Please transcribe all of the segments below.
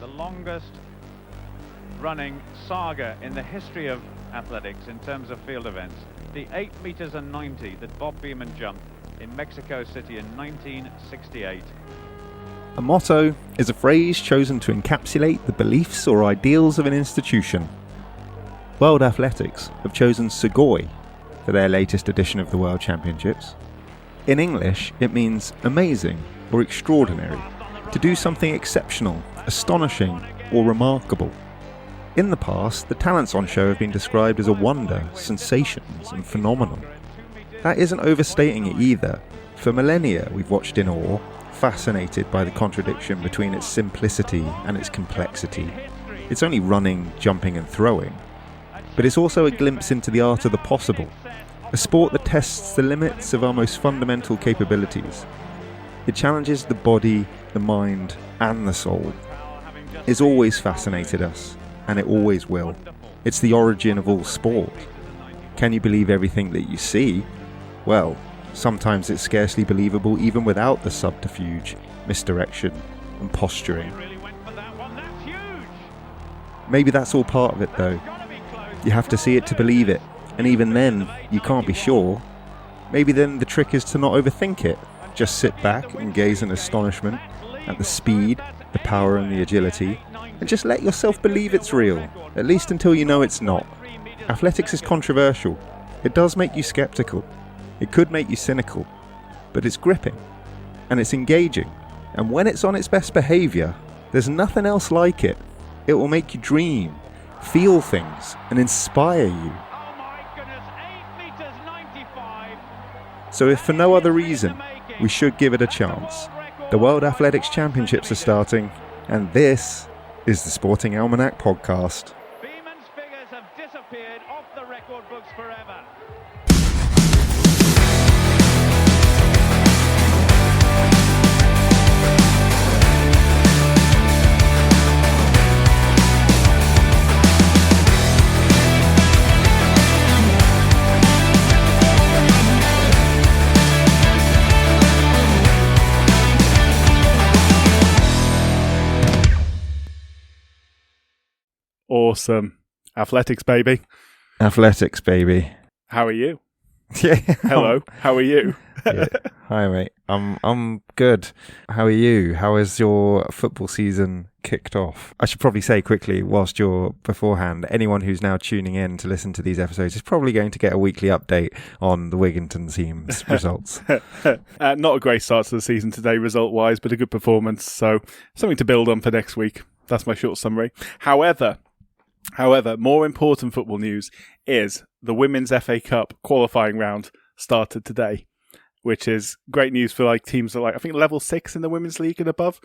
The longest running saga in the history of athletics in terms of field events. The 8 meters and 90 that Bob Beamon jumped in Mexico City in 1968. A motto is a phrase chosen to encapsulate the beliefs or ideals of an institution. World Athletics have chosen SUGOI for their latest edition of the World Championships. In English, it means amazing or extraordinary, to do something exceptional, astonishing or remarkable. In the past, the talents on show have been described as a wonder, sensations and phenomenal. That isn't overstating it either. For millennia we've watched in awe, fascinated by the contradiction between its simplicity and its complexity. It's only running, jumping and throwing. But it's also a glimpse into the art of the possible, a sport that tests the limits of our most fundamental capabilities. It challenges the body, the mind and the soul. It's always fascinated us, and it always will. It's the origin of all sport. Can you believe everything that you see? Well, sometimes it's scarcely believable even without the subterfuge, misdirection and posturing. Maybe that's all part of it though. You have to see it to believe it, and even then, you can't be sure. Maybe then the trick is to not overthink it. Just sit back and gaze in astonishment at the speed, the power and the agility, and just let yourself believe it's real, at least until you know it's not. Athletics is controversial. It does make you skeptical. It could make you cynical. But it's gripping, and it's engaging, and when it's on its best behaviour, there's nothing else like it. It will make you dream, feel things, and inspire you. So if for no other reason, we should give it a chance. The World Athletics Championships are starting, and this is the Sporting Almanac Podcast. Beamon's figures have disappeared off the record books forever. Awesome. Athletics, baby. Athletics, baby. How are you? Yeah. Hello. How are you? Yeah. Hi, mate. I'm good. How are you? How has your football season kicked off? I should probably say quickly, whilst you're beforehand, anyone who's now tuning in to listen to these episodes is probably going to get a weekly update on the Wigginton team's results. Not a great start to the season today, result-wise, but a good performance. So something to build on for next week. That's my short summary. However, more important football news is the Women's FA Cup qualifying round started today, which is great news for teams that I think level 6 in the Women's League and above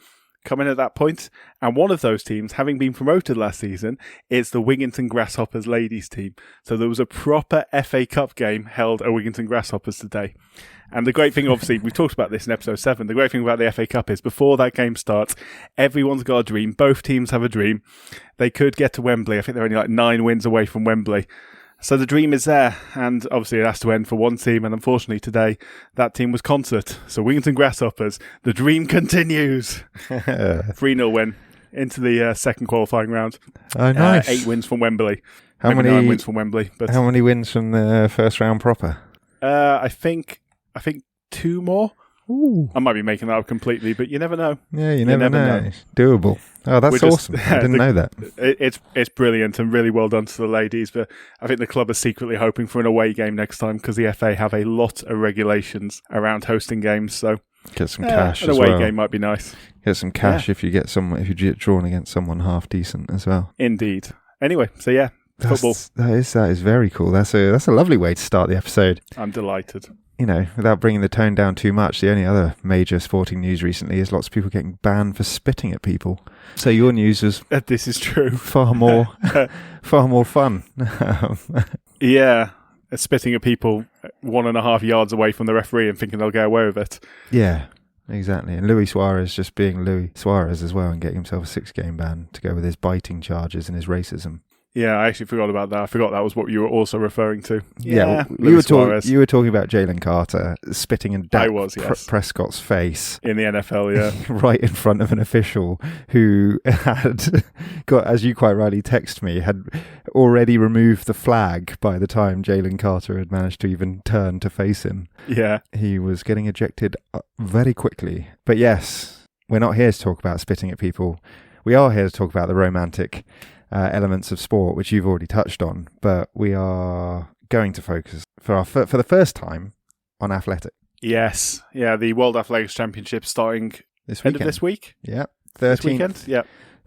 come in at that point. And one of those teams, having been promoted last season, is the Wigginton Grasshoppers ladies team. So there was a proper FA Cup game held at Wigginton Grasshoppers today. And the great thing, obviously, we talked about this in episode 7, the great thing about the FA Cup is before that game starts, everyone's got a dream. Both teams have a dream. They could get to Wembley. I think they're only 9 wins away from Wembley. So the dream is there. And obviously it has to end for one team. And unfortunately today, that team was Concert. So Wigginton Grasshoppers, the dream continues. 3-0 win into the second qualifying round. Oh, nice. 8 wins from Wembley. How Maybe many 9 wins from Wembley? But how many wins from the first round proper? I think 2 more. Ooh. I might be making that up completely, but you never know. Yeah, you never know. Doable. Oh, that's awesome. I didn't know that. It's brilliant and really well done to the ladies, but I think the club is secretly hoping for an away game next time because the FA have a lot of regulations around hosting games, so get some cash an as away well. game might be nice. Get some cash if you get drawn against someone half decent as well. Indeed. Anyway, so yeah, football. That is very cool. That's a lovely way to start the episode. I'm delighted. You know, without bringing the tone down too much, the only other major sporting news recently is lots of people getting banned for spitting at people. So your news was this is true. far more fun. Yeah, spitting at people 1.5 yards away from the referee and thinking they'll get away with it. Yeah, exactly. And Luis Suarez just being Luis Suarez as well and getting himself a 6-game ban to go with his biting charges and his racism. Yeah, I actually forgot about that. I forgot that was what you were also referring to. Yeah, you were talking about Jalen Carter spitting in Dak Prescott's face in the NFL, yeah, right in front of an official who had got, as you quite rightly text me, had already removed the flag by the time Jalen Carter had managed to even turn to face him. Yeah, he was getting ejected very quickly. But yes, we're not here to talk about spitting at people. We are here to talk about the romantic elements of sport, which you've already touched on, but we are going to focus for the first time on athletics. Yes, yeah, the World Athletics Championship starting end of this week. Yeah, 13th. This weekend. Yeah,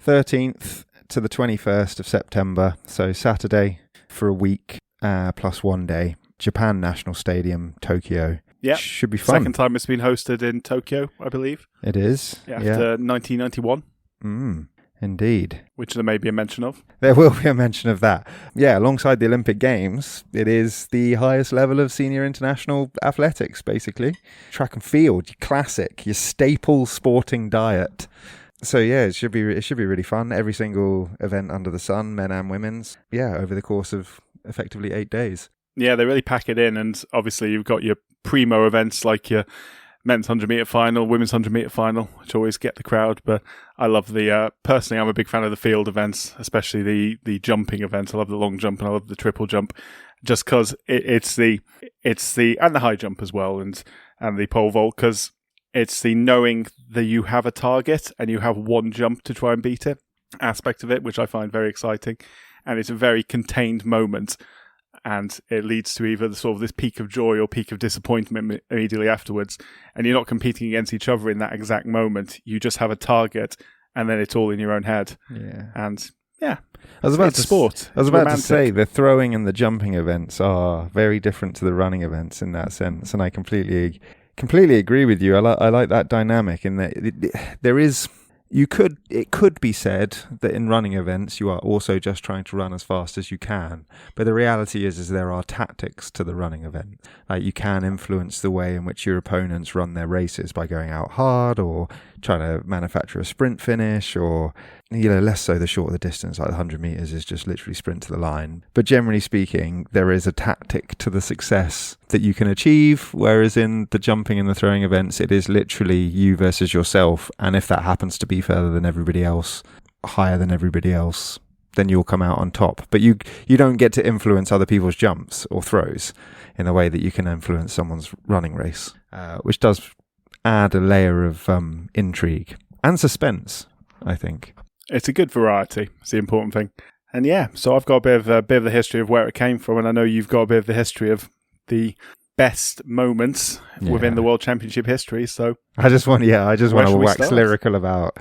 13th to the 21st of September. So Saturday for a week, plus 1 day. Japan National Stadium, Tokyo. Yeah, should be fun. Second time it's been hosted in Tokyo, I believe. It is. Yeah, after 1991. Indeed. Which there may be a mention of. There will be a mention of that. Yeah, alongside the Olympic Games, it is the highest level of senior international athletics, basically. Track and field, your classic, your staple sporting diet. So yeah, it should be really fun. Every single event under the sun, men and women's. Yeah, over the course of effectively 8 days. Yeah, they really pack it in, and obviously you've got your primo events like your men's 100-metre final, women's 100-metre final, which always get the crowd. But I love personally, I'm a big fan of the field events, especially the jumping events. I love the long jump and I love the triple jump, just because it's the and the high jump as well, and the pole vault, because it's the knowing that you have a target and you have one jump to try and beat it aspect of it, which I find very exciting. And it's a very contained moment. And it leads to either sort of this peak of joy or peak of disappointment immediately afterwards. And you're not competing against each other in that exact moment. You just have a target, and then it's all in your own head. Yeah. And yeah, I was about to say the throwing and the jumping events are very different to the running events in that sense, and I completely agree with you. I like that dynamic in that there is. It could be said that in running events you are also just trying to run as fast as you can, but the reality is there are tactics to the running event. Like, you can influence the way in which your opponents run their races by going out hard or trying to manufacture a sprint finish, or less so the shorter the distance, like the 100 meters is just literally sprint to the line. But generally speaking, there is a tactic to the success that you can achieve, whereas in the jumping and the throwing events, it is literally you versus yourself, and if that happens to be further than everybody else, higher than everybody else, then you'll come out on top. But you don't get to influence other people's jumps or throws in the way that you can influence someone's running race, which does add a layer of intrigue and suspense, I think. It's a good variety. It's the important thing. And yeah, so I've got a bit of the history of where it came from, and I know you've got a bit of the history of the best moments within the World Championship history. So I just want to wax lyrical about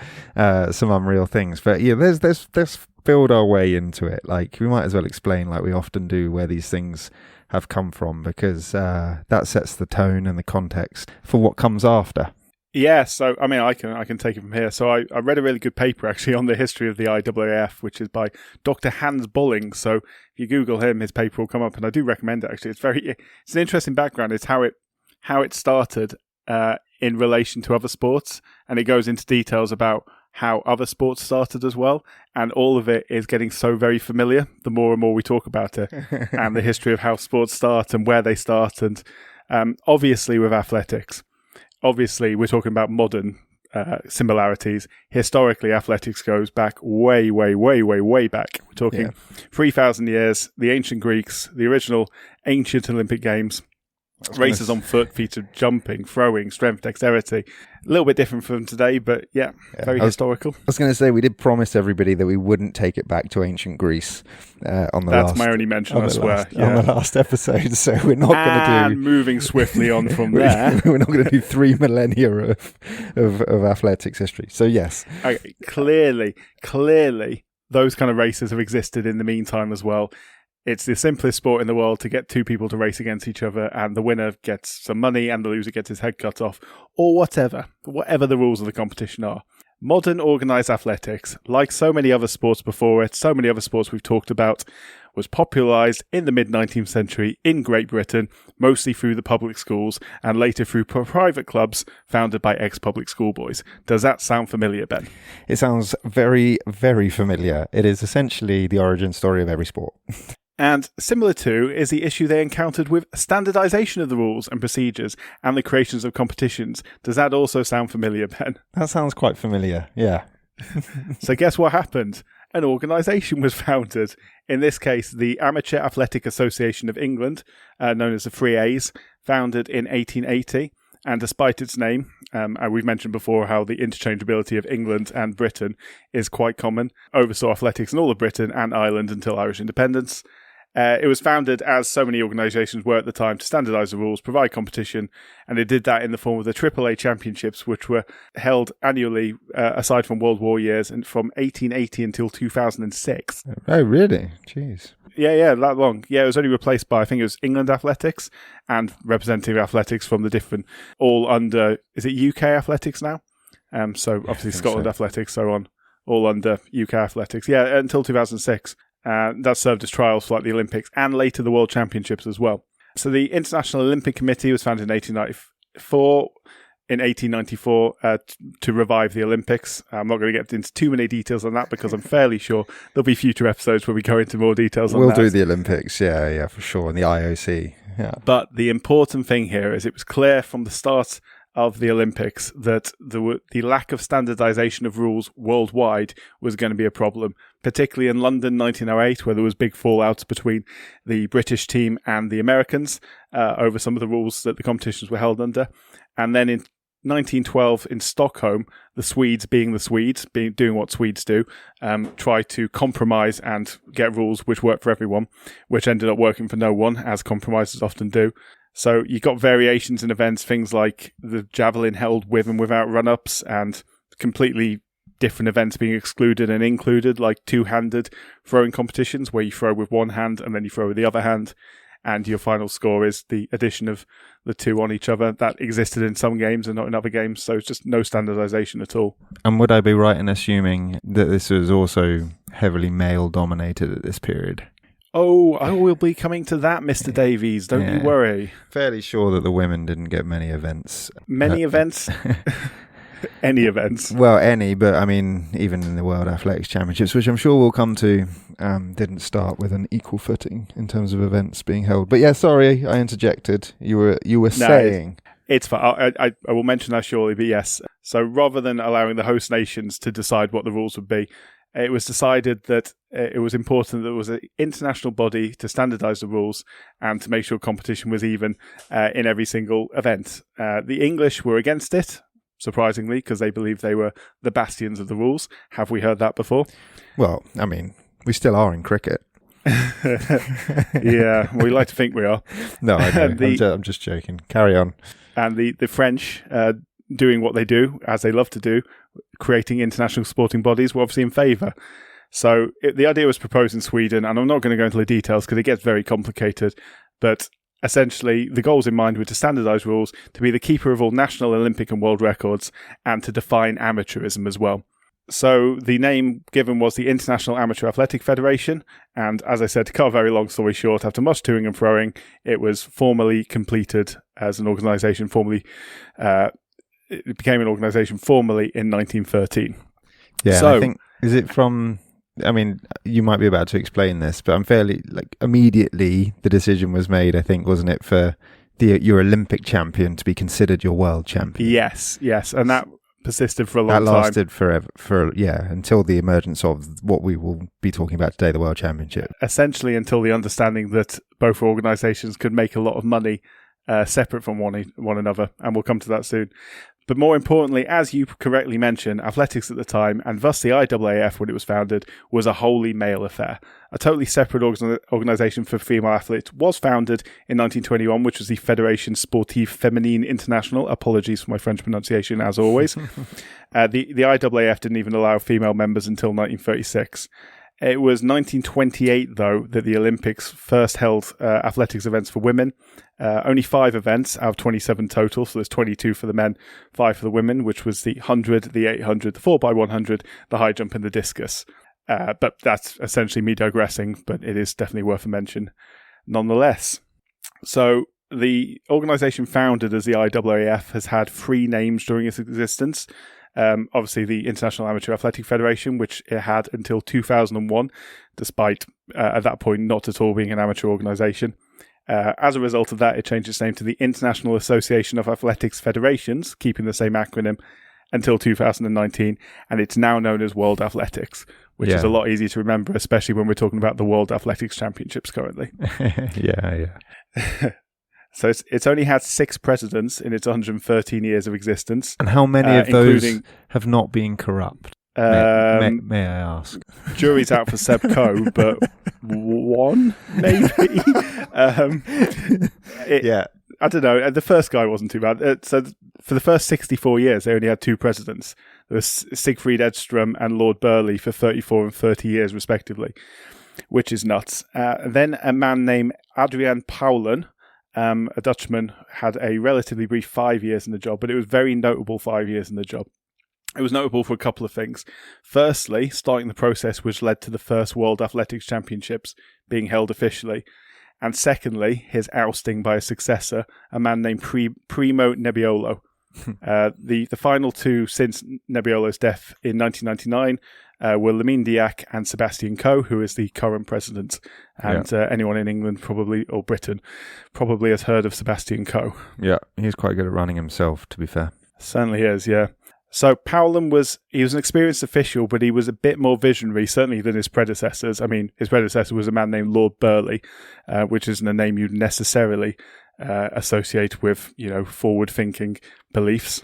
some unreal things. But yeah, let's build our way into it. Like, we might as well explain, like we often do, where these things have come from, because that sets the tone and the context for what comes after. Yeah, so I mean, I can take it from here. So I read a really good paper actually on the history of the IAAF, which is by Dr. Hans Bolling. So if you Google him, his paper will come up, and I do recommend it. Actually, it's an interesting background. It's how it started in relation to other sports, and it goes into details about how other sports started as well, and all of it is getting so very familiar the more and more we talk about it, and the history of how sports start and where they start, and obviously with athletics. Obviously, we're talking about modern similarities. Historically, athletics goes back way, way, way, way, way back. We're talking 3,000 years, the ancient Greeks, the original ancient Olympic Games, races on foot, feats of jumping, throwing, strength, dexterity. A little bit different from today, but very historical. I was going to say, we did promise everybody that we wouldn't take it back to ancient Greece on the That's my only mention, I swear. On the last episode, so we're not going to do... And moving swiftly on from there. We're not going to do 3 millennia of athletics history. So yes. Okay, clearly, those kind of races have existed in the meantime as well. It's the simplest sport in the world to get 2 people to race against each other, and the winner gets some money and the loser gets his head cut off, or whatever the rules of the competition are. Modern organised athletics, like so many other sports before it, so many other sports we've talked about, was popularised in the mid-19th century in Great Britain, mostly through the public schools and later through private clubs founded by ex-public schoolboys. Does that sound familiar, Ben? It sounds very, very familiar. It is essentially the origin story of every sport. And similar to is the issue they encountered with standardisation of the rules and procedures and the creations of competitions. Does that also sound familiar, Ben? That sounds quite familiar, yeah. So guess what happened? An organisation was founded. In this case, the Amateur Athletic Association of England, known as the Three A's, founded in 1880. And despite its name, and we've mentioned before how the interchangeability of England and Britain is quite common, oversaw athletics in all of Britain and Ireland until Irish independence. It was founded, as so many organisations were at the time, to standardise the rules, provide competition, and it did that in the form of the AAA Championships, which were held annually, aside from World War years, and from 1880 until 2006. Oh, really? Jeez. Yeah, that long. Yeah, it was only replaced by, I think it was England Athletics and representative athletics from the different, all under, is it UK Athletics now? So obviously Scotland Athletics, so on, all under UK Athletics. Yeah, until 2006. That served as trials for like the Olympics and later the World Championships as well. So the International Olympic Committee was founded in 1894 to revive the Olympics. I'm not going to get into too many details on that because I'm fairly sure there'll be future episodes where we go into more details on that. We'll do the Olympics, yeah, for sure, and the IOC. Yeah. But the important thing here is it was clear from the start of the Olympics that the lack of standardisation of rules worldwide was going to be a problem, particularly in London 1908, where there was big fallouts between the British team and the Americans over some of the rules that the competitions were held under. And then in 1912 in Stockholm, the Swedes, being the Swedes, doing what Swedes do, tried to compromise and get rules which worked for everyone, which ended up working for no one, as compromises often do. So you got variations in events, things like the javelin held with and without run-ups, and completely different events being excluded and included, like two-handed throwing competitions where you throw with one hand and then you throw with the other hand, and your final score is the addition of the two on each other. That existed in some games and not in other games, so it's just no standardisation at all. And would I be right in assuming that this was also heavily male-dominated at this period? Oh, I will be coming to that, Mr. Davies. Don't you worry. Fairly sure that the women didn't get many events. Many events? Any events? Well, any, but I mean, even in the World Athletics Championships, which I'm sure we'll come to, didn't start with an equal footing in terms of events being held. But yeah, sorry, I interjected. You were saying... It's fine. I will mention that shortly, but yes. So rather than allowing the host nations to decide what the rules would be, it was decided that it was important that there was an international body to standardise the rules and to make sure competition was even in every single event. The English were against it, surprisingly, because they believed they were the bastions of the rules. Have we heard that before? Well, I mean, we still are in cricket. Yeah, we like to think we are. No, I know. I'm just joking. Carry on. And the French, doing what they do, as they love to do, creating international sporting bodies, were obviously in favour. So the idea was proposed in Sweden, and I'm not going to go into the details because it gets very complicated, but essentially the goals in mind were to standardise rules, to be the keeper of all national, Olympic and world records, and to define amateurism as well. So the name given was the International Amateur Athletic Federation, and as I said, to cut a very long story short, after much toing and froing, it was formally completed as an organisation, it became an organisation formally in 1913. Yeah, so, I think, is it from... I mean, you might be about to explain this, but I'm fairly, immediately the decision was made, I think, wasn't it, for your Olympic champion to be considered your world champion? Yes, and that persisted for a long time. That lasted forever, until the emergence of what we will be talking about today, the World Championship. Essentially until the understanding that both organisations could make a lot of money separate from one another, and we'll come to that soon. But more importantly, as you correctly mentioned, athletics at the time, and thus the IAAF when it was founded, was a wholly male affair. A totally separate organisation for female athletes was founded in 1921, which was the Fédération Sportive Féminine Internationale. Apologies for my French pronunciation, as always. The IAAF didn't even allow female members until 1936. It was 1928, though, that the Olympics first held athletics events for women. Only 5 events out of 27 total, so there's 22 for the men, 5 for the women, which was the 100, the 800, the 4x100, the high jump and the discus. But that's essentially me digressing, but it is definitely worth a mention nonetheless. So the organisation founded as the IAAF has had 3 names during its existence. Obviously, the International Amateur Athletic Federation, which it had until 2001, despite at that point not at all being an amateur organisation. As a result of that, it changed its name to the International Association of Athletics Federations, keeping the same acronym, until 2019, and it's now known as World Athletics, which is a lot easier to remember, especially when we're talking about the World Athletics Championships currently. Yeah. So it's only had 6 presidents in its 113 years of existence. And how many of those have not been corrupt? May I ask? Jury's out for Seb Coe, but 1 maybe. I don't know. The first guy wasn't too bad. So for the first 64 years, they only had 2 presidents. There was Siegfried Edstrom and Lord Burleigh for 34 and 30 years, respectively, which is nuts. Then a man named Adrian Paulen, a Dutchman, had a relatively brief 5 years in the job, but it was very notable 5 years in the job. It was notable for a couple of things. Firstly, starting the process which led to the first World Athletics Championships being held officially. And secondly, his ousting by a successor, a man named Primo Nebbiolo. The final 2 since Nebbiolo's death in 1999 were Lamine Diac and Sebastian Coe, who is the current president. And anyone in England probably, or Britain, probably has heard of Sebastian Coe. Yeah, he's quite good at running himself, to be fair. Certainly is, yeah. So Paulen was an experienced official, but he was a bit more visionary, certainly than his predecessors. I mean, his predecessor was a man named Lord Burleigh, which isn't a name you'd necessarily associate with, forward-thinking beliefs.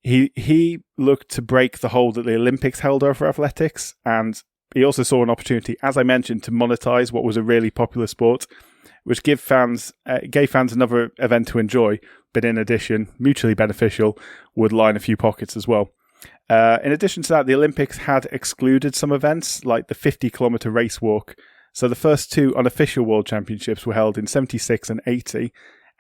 He looked to break the hold that the Olympics held over athletics, and he also saw an opportunity, as I mentioned, to monetize what was a really popular sport, which gave fans another event to enjoy, but in addition, mutually beneficial, would line a few pockets as well. In addition to that, the Olympics had excluded some events, like the 50-kilometre race walk. So the first 2 unofficial World Championships were held in 76 and 80,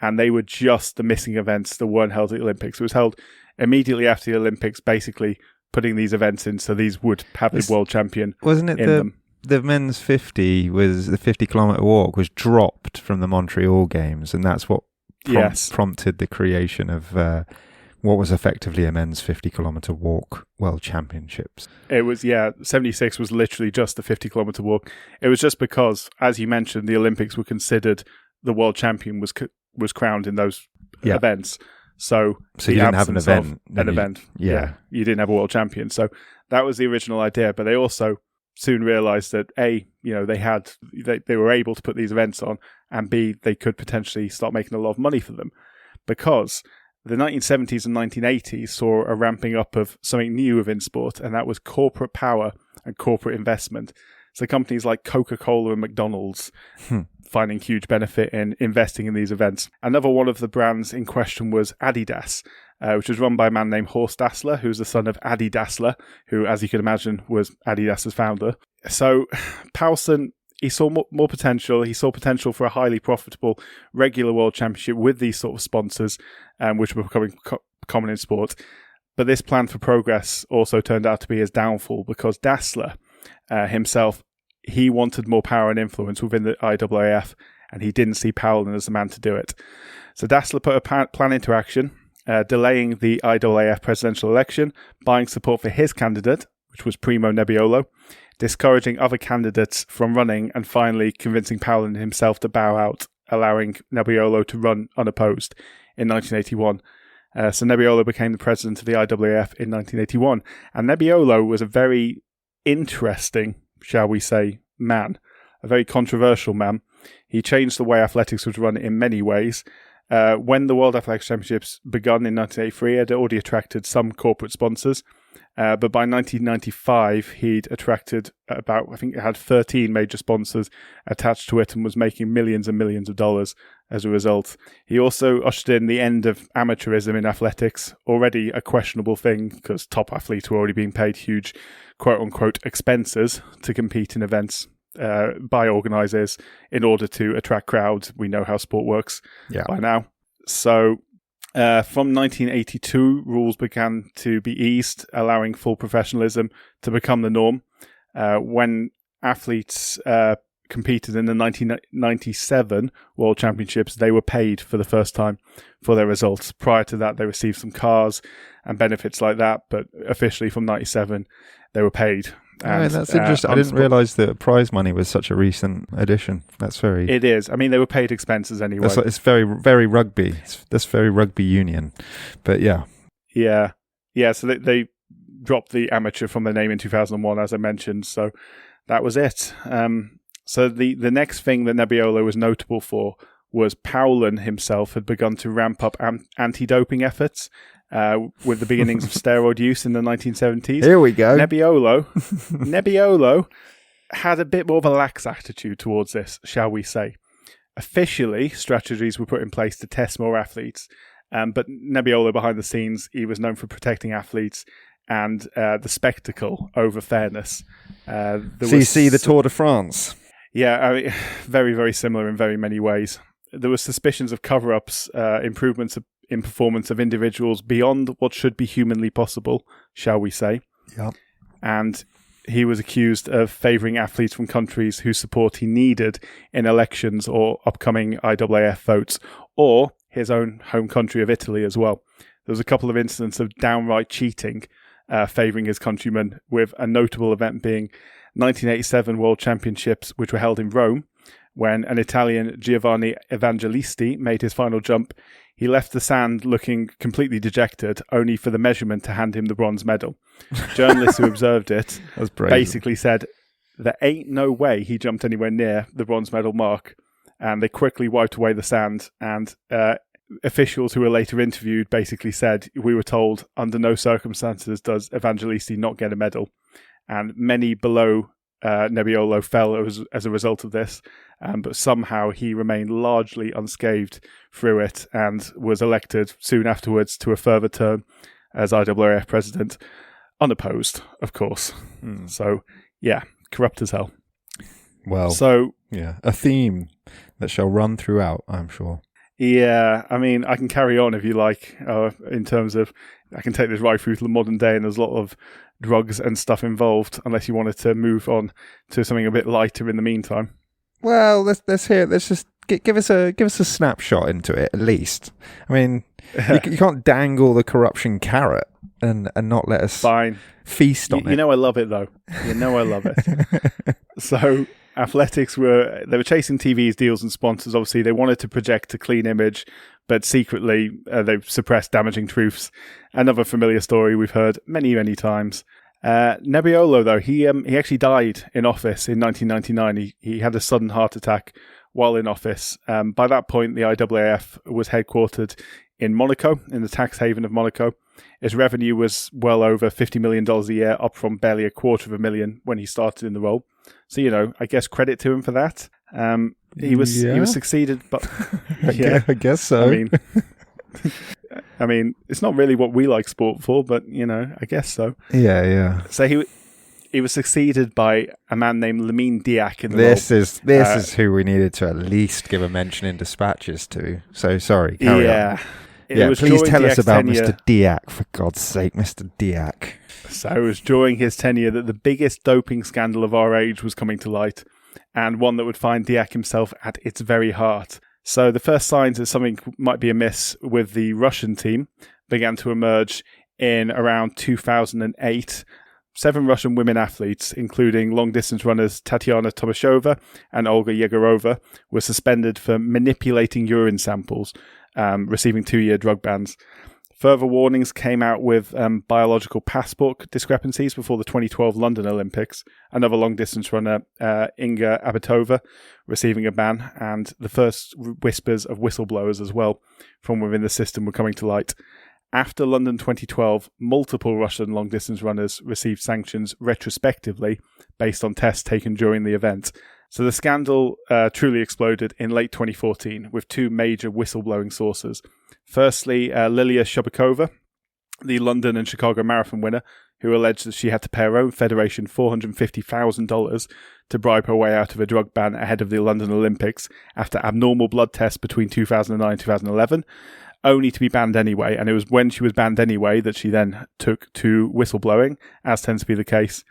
and they were just the missing events that weren't held at the Olympics. It was held immediately after the Olympics, basically putting these events in, so these would have a world champion. Wasn't it the men's 50 was the 50-kilometre walk was dropped from the Montreal Games, and that's what prompted the creation of what was effectively a men's 50-kilometre walk world championships. It was 76 was literally just the 50-kilometre walk. It was just because, as you mentioned, the Olympics were considered the world champion was crowned in those events. So you didn't have an event. You didn't have a world champion. So that was the original idea. But they also soon realised that they were able to put these events on, and B, they could potentially start making a lot of money for them, because the 1970s and 1980s saw a ramping up of something new within sport, and that was corporate power and corporate investment. So companies like Coca-Cola and McDonald's finding huge benefit in investing in these events. Another one of the brands in question was Adidas, which was run by a man named Horst Dassler, who's the son of Adi Dassler, who, as you can imagine, was Adidas's founder. So Paulsen, he saw more potential. He saw potential for a highly profitable regular world championship with these sort of sponsors, which were becoming common in sport. But this plan for progress also turned out to be his downfall, because Dassler himself, he wanted more power and influence within the IAAF, and he didn't see Paulen as the man to do it. So Dassler put a plan into action, delaying the IAAF presidential election, buying support for his candidate, which was Primo Nebbiolo, discouraging other candidates from running, and finally convincing Paulen himself to bow out, allowing Nebbiolo to run unopposed in 1981. So Nebbiolo became the president of the IAAF in 1981, and Nebbiolo was a very interesting, shall we say, man, a very controversial man. He changed the way athletics was run in many ways. When the World Athletics Championships begun in 1983, it had already attracted some corporate sponsors, but by 1995 he'd attracted about, I think it had 13 major sponsors attached to it, and was making millions and millions of dollars as a result. He also ushered in the end of amateurism in athletics, already a questionable thing because top athletes were already being paid huge quote-unquote expenses to compete in events by organisers in order to attract crowds. We know how sport works by now. So from 1982, rules began to be eased, allowing full professionalism to become the norm. when athletes competed in the 1997 World Championships, they were paid for the first time for their results. Prior to that, they received some cars and benefits like that, but officially from 97, they were paid. And, that's interesting. I didn't realise that prize money was such a recent addition. That's very... It is. I mean, they were paid expenses anyway. It's very, very rugby. That's very rugby union. But yeah. Yeah. Yeah, so they dropped the amateur from their name in 2001, as I mentioned. So that was it. So the next thing that Nebbiolo was notable for was Powlin himself had begun to ramp up anti-doping efforts with the beginnings of steroid use in the 1970s. Here we go. Nebbiolo had a bit more of a lax attitude towards this, shall we say. Officially, strategies were put in place to test more athletes, but Nebbiolo behind the scenes, he was known for protecting athletes and the spectacle over fairness. See the Tour de France. Yeah, I mean, very, very similar in very many ways. There were suspicions of cover-ups, improvements in performance of individuals beyond what should be humanly possible, shall we say. Yep. And he was accused of favouring athletes from countries whose support he needed in elections or upcoming IAAF votes, or his own home country of Italy as well. There was a couple of incidents of downright cheating, favouring his countrymen, with a notable event being 1987 World Championships, which were held in Rome, when an Italian, Giovanni Evangelisti, made his final jump. He left the sand looking completely dejected, only for the measurement to hand him the bronze medal. Journalists who observed it basically said, there ain't no way he jumped anywhere near the bronze medal mark, and they quickly wiped away the sand, and officials who were later interviewed basically said, we were told under no circumstances does Evangelisti not get a medal. And many below Nebbiolo fell as a result of this, but somehow he remained largely unscathed through it and was elected soon afterwards to a further term as IAAF president, unopposed, of course. So, yeah, corrupt as hell. Well, so yeah, a theme that shall run throughout, I'm sure. Yeah, I mean, I can carry on if you like, in terms of, I can take this right through to the modern day, and there's a lot of drugs and stuff involved, unless you wanted to move on to something a bit lighter in the meantime. Well, let's just give us a snapshot into it, at least. I mean, you can't dangle the corruption carrot and not let us feast on it. You know I love it, though. You know I love it. So athletics were chasing TV's deals and sponsors. Obviously, they wanted to project a clean image, but secretly they suppressed damaging truths. Another familiar story we've heard many, many times. Nebbiolo, though, he actually died in office in 1999. He had a sudden heart attack while in office. By that point, the IAAF was headquartered in Monaco, in the tax haven of Monaco. His revenue was well over $50 million a year, up from barely $250,000 when he started in the role. So, you know, I guess credit to him for that. He was succeeded, but yeah, I guess so. I mean, it's not really what we like sport for, but you know, I guess so. Yeah. So he was succeeded by a man named Lamine Diack in the This role. is who we needed to at least give a mention in dispatches to. So sorry, carry on. Yeah, please tell us about Mr. Diack, for God's sake, Mr. Diack. So it was during his tenure that the biggest doping scandal of our age was coming to light, and one that would find Diack himself at its very heart. So the first signs that something might be amiss with the Russian team began to emerge in around 2008. 7 Russian women athletes, including long-distance runners Tatiana Tomashova and Olga Yegorova, were suspended for manipulating urine samples, receiving 2-year drug bans. Further warnings came out with biological passport discrepancies before the 2012 London Olympics. Another long-distance runner, Inga Abitova, receiving a ban, and the first whispers of whistleblowers as well from within the system were coming to light. After London 2012, multiple Russian long-distance runners received sanctions retrospectively based on tests taken during the event. So the scandal truly exploded in late 2014 with 2 major whistleblowing sources. Firstly, Lilia Shubakova, the London and Chicago Marathon winner, who alleged that she had to pay her own federation $450,000 to bribe her way out of a drug ban ahead of the London Olympics after abnormal blood tests between 2009 and 2011, only to be banned anyway. And it was when she was banned anyway that she then took to whistleblowing, as tends to be the case.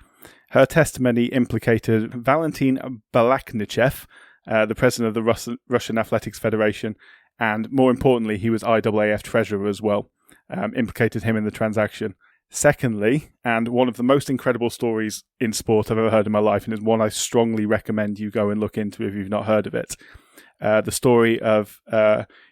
Her testimony implicated Valentin Balaknichev, the president of the Russian Athletics Federation, and more importantly, he was IAAF treasurer as well, implicated him in the transaction. Secondly, and one of the most incredible stories in sport I've ever heard in my life, and is one I strongly recommend you go and look into if you've not heard of it, the story of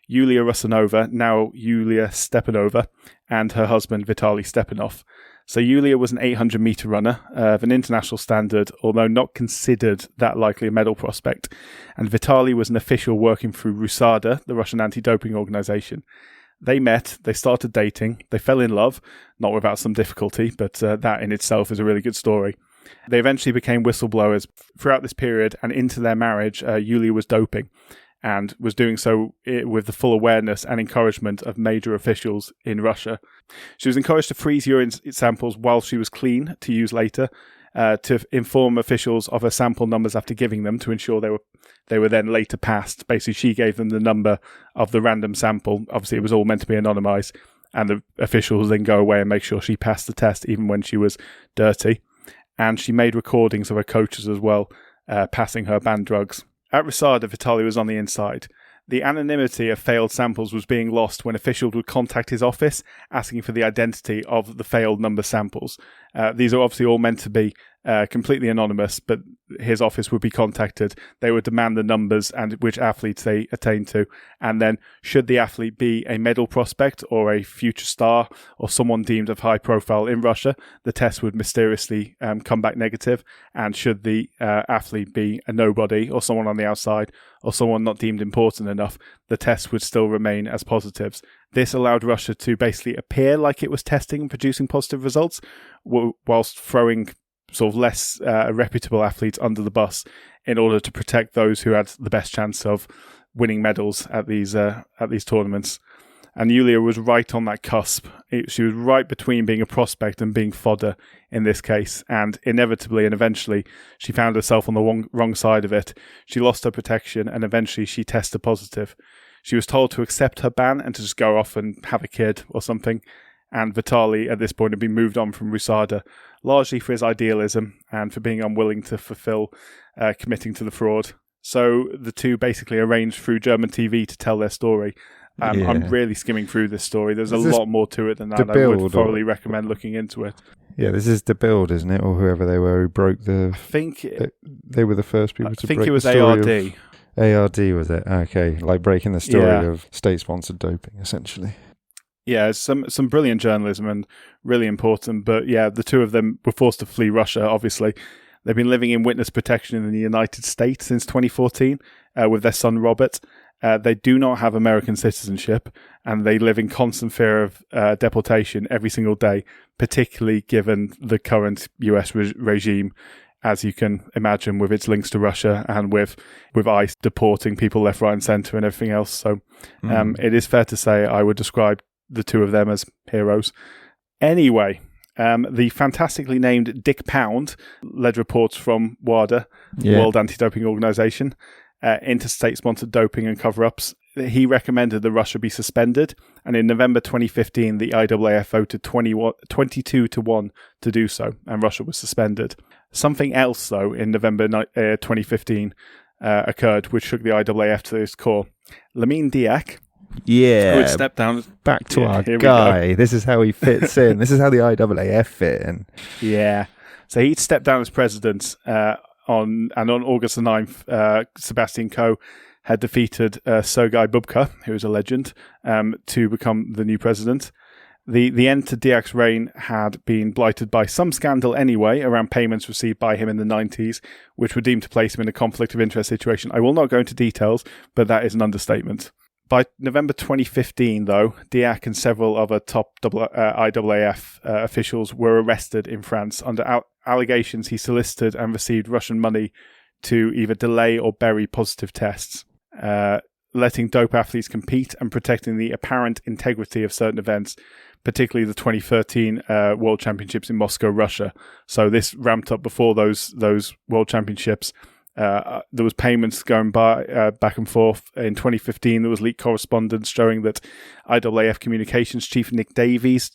Yulia Rusanova, now Yulia Stepanova, and her husband Vitaly Stepanov. So Yulia was an 800-meter runner of an international standard, although not considered that likely a medal prospect. And Vitaly was an official working through RUSADA, the Russian anti-doping organization. They met, they started dating, they fell in love, not without some difficulty, but that in itself is a really good story. They eventually became whistleblowers. Throughout this period and into their marriage, Yulia was doping, and was doing so with the full awareness and encouragement of major officials in Russia. She was encouraged to freeze urine samples while she was clean to use later, to inform officials of her sample numbers after giving them to ensure they were then later passed. Basically, she gave them the number of the random sample. Obviously, it was all meant to be anonymized, and the officials then go away and make sure she passed the test even when she was dirty. And she made recordings of her coaches as well, passing her banned drugs. At RUSADA, Vitaly was on the inside. The anonymity of failed samples was being lost when officials would contact his office asking for the identity of the failed number samples. These are obviously all meant to be completely anonymous, but his office would be contacted. They would demand the numbers and which athletes they attained to. And then, should the athlete be a medal prospect or a future star or someone deemed of high profile in Russia, the test would mysteriously come back negative. And should the athlete be a nobody or someone on the outside or someone not deemed important enough, the test would still remain as positives. This allowed Russia to basically appear like it was testing and producing positive results, whilst throwing sort of less reputable athletes under the bus in order to protect those who had the best chance of winning medals at these tournaments. And Yulia was right on that cusp. She was right between being a prospect and being fodder in this case. And inevitably and eventually, she found herself on the wrong side of it. She lost her protection and eventually she tested positive. She was told to accept her ban and to just go off and have a kid or something. And Vitaly, at this point, had been moved on from RUSADA, largely for his idealism and for being unwilling to fulfill committing to the fraud. So the two basically arranged through German TV to tell their story. I'm really skimming through this story. There's a lot more to it than that. I would thoroughly recommend looking into it. Yeah, this is The Build, isn't it? Or whoever they were who broke the... I think... They were the first people to break the story. I think it was ARD. ARD, was it? Okay, like breaking the story of state-sponsored doping, essentially. Yeah, some brilliant journalism and really important. But yeah, the two of them were forced to flee Russia, obviously. They've been living in witness protection in the United States since 2014 with their son Robert. They do not have American citizenship, and they live in constant fear of deportation every single day, particularly given the current US regime, as you can imagine, with its links to Russia and with ICE deporting people left, right and centre and everything else. So it is fair to say I would describe the two of them as heroes. Anyway, the fantastically named Dick Pound led reports from WADA, World Anti-Doping Organization, into state-sponsored doping and cover-ups. He recommended that Russia be suspended, and in November 2015, the IAAF voted 22-1 to do so, and Russia was suspended. Something else, though, in November 2015 occurred, which shook the IAAF to its core. Lamine Diack, who had stepped down... Back to our guy. This is how he fits in. This is how the IAAF fit in. Yeah. So he'd stepped down as president on August the 9th, Sebastian Coe had defeated Sergei Bubka, who is a legend, to become the new president. The end to Diak's reign had been blighted by some scandal anyway around payments received by him in the 90s, which were deemed to place him in a conflict of interest situation. I will not go into details, but that is an understatement. By November 2015, though, Diac and several other top IAAF officials were arrested in France under allegations he solicited and received Russian money to either delay or bury positive tests, letting dope athletes compete and protecting the apparent integrity of certain events, particularly the 2013 World Championships in Moscow, Russia. So this ramped up before those World Championships. There was payments going back and forth. In 2015, there was leaked correspondence showing that IAAF communications chief Nick Davies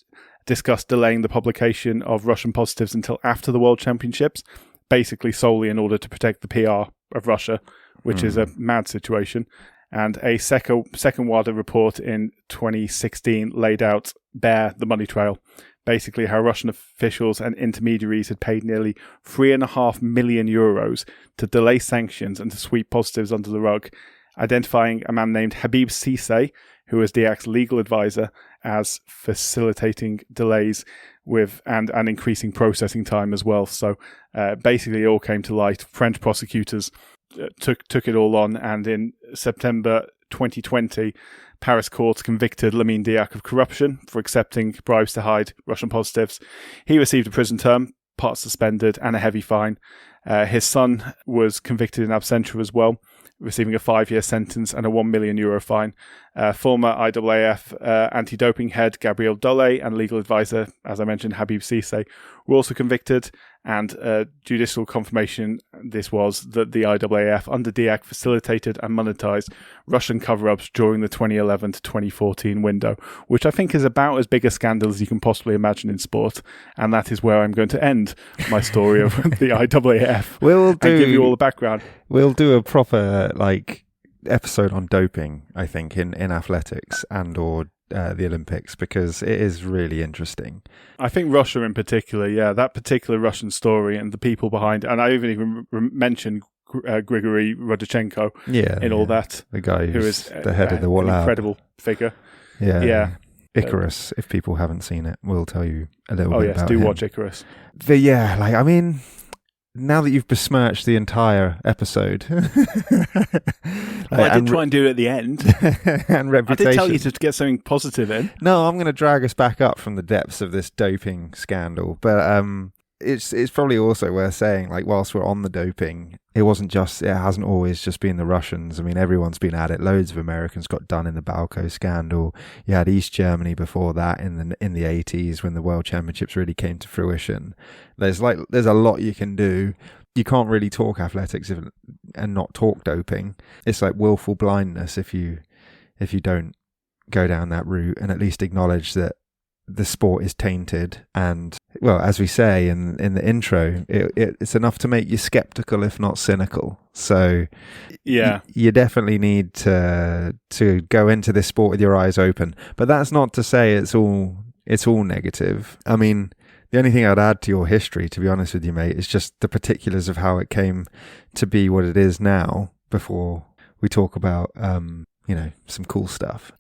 discussed delaying the publication of Russian positives until after the World Championships, basically solely in order to protect the PR of Russia, which is a mad situation. And a second WADA report in 2016 laid out bare the money trail, basically how Russian officials and intermediaries had paid nearly €3.5 million to delay sanctions and to sweep positives under the rug, identifying a man named Habib Sisay, who was DIAC's legal advisor, as facilitating delays with and increasing processing time as well. So basically it all came to light. French prosecutors took it all on, and in September 2020, Paris courts convicted Lamine Diac of corruption for accepting bribes to hide Russian positives. He received a prison term, part suspended, and a heavy fine. His son was convicted in absentia as well, receiving a 5-year sentence and a €1 million fine. Former IAAF anti-doping head Gabriel Dole and legal advisor, as I mentioned, Habib Sisay, were also convicted, and judicial confirmation this was that the IAAF under DIAC facilitated and monetized Russian cover-ups during the 2011 to 2014 window, which I think is about as big a scandal as you can possibly imagine in sport, and that is where I'm going to end my story of the IAAF and give you all the background. We'll do a proper episode on doping, I think, in athletics and or the Olympics, because it is really interesting. I think Russia in particular, that particular Russian story and the people behind it, and I even mentioned Grigory Rodchenkov in all that. The guy who is the head of the lab. Incredible figure. Yeah. Icarus, if people haven't seen it, we'll tell you a little bit about do him. Watch Icarus. But now that you've besmirched the entire episode, I did try and do it at the end, and reputation. I did tell you to get something positive in. No, I'm going to drag us back up from the depths of this doping scandal, but it's probably also worth saying, whilst we're on the doping, it hasn't always just been the Russians. I mean, everyone's been at it. Loads of Americans got done in the Balco scandal. You had East Germany before that in the 80s when the World Championships really came to fruition. There's a lot you can do. You can't really talk athletics and not talk doping. It's like willful blindness if you don't go down that route and at least acknowledge that the sport is tainted. And, well, as we say in the intro, it's enough to make you skeptical, if not cynical. So you definitely need to go into this sport with your eyes open. But that's not to say it's all negative. I mean, the only thing I'd add to your history, to be honest with you, mate, is just the particulars of how it came to be what it is now, before we talk about some cool stuff.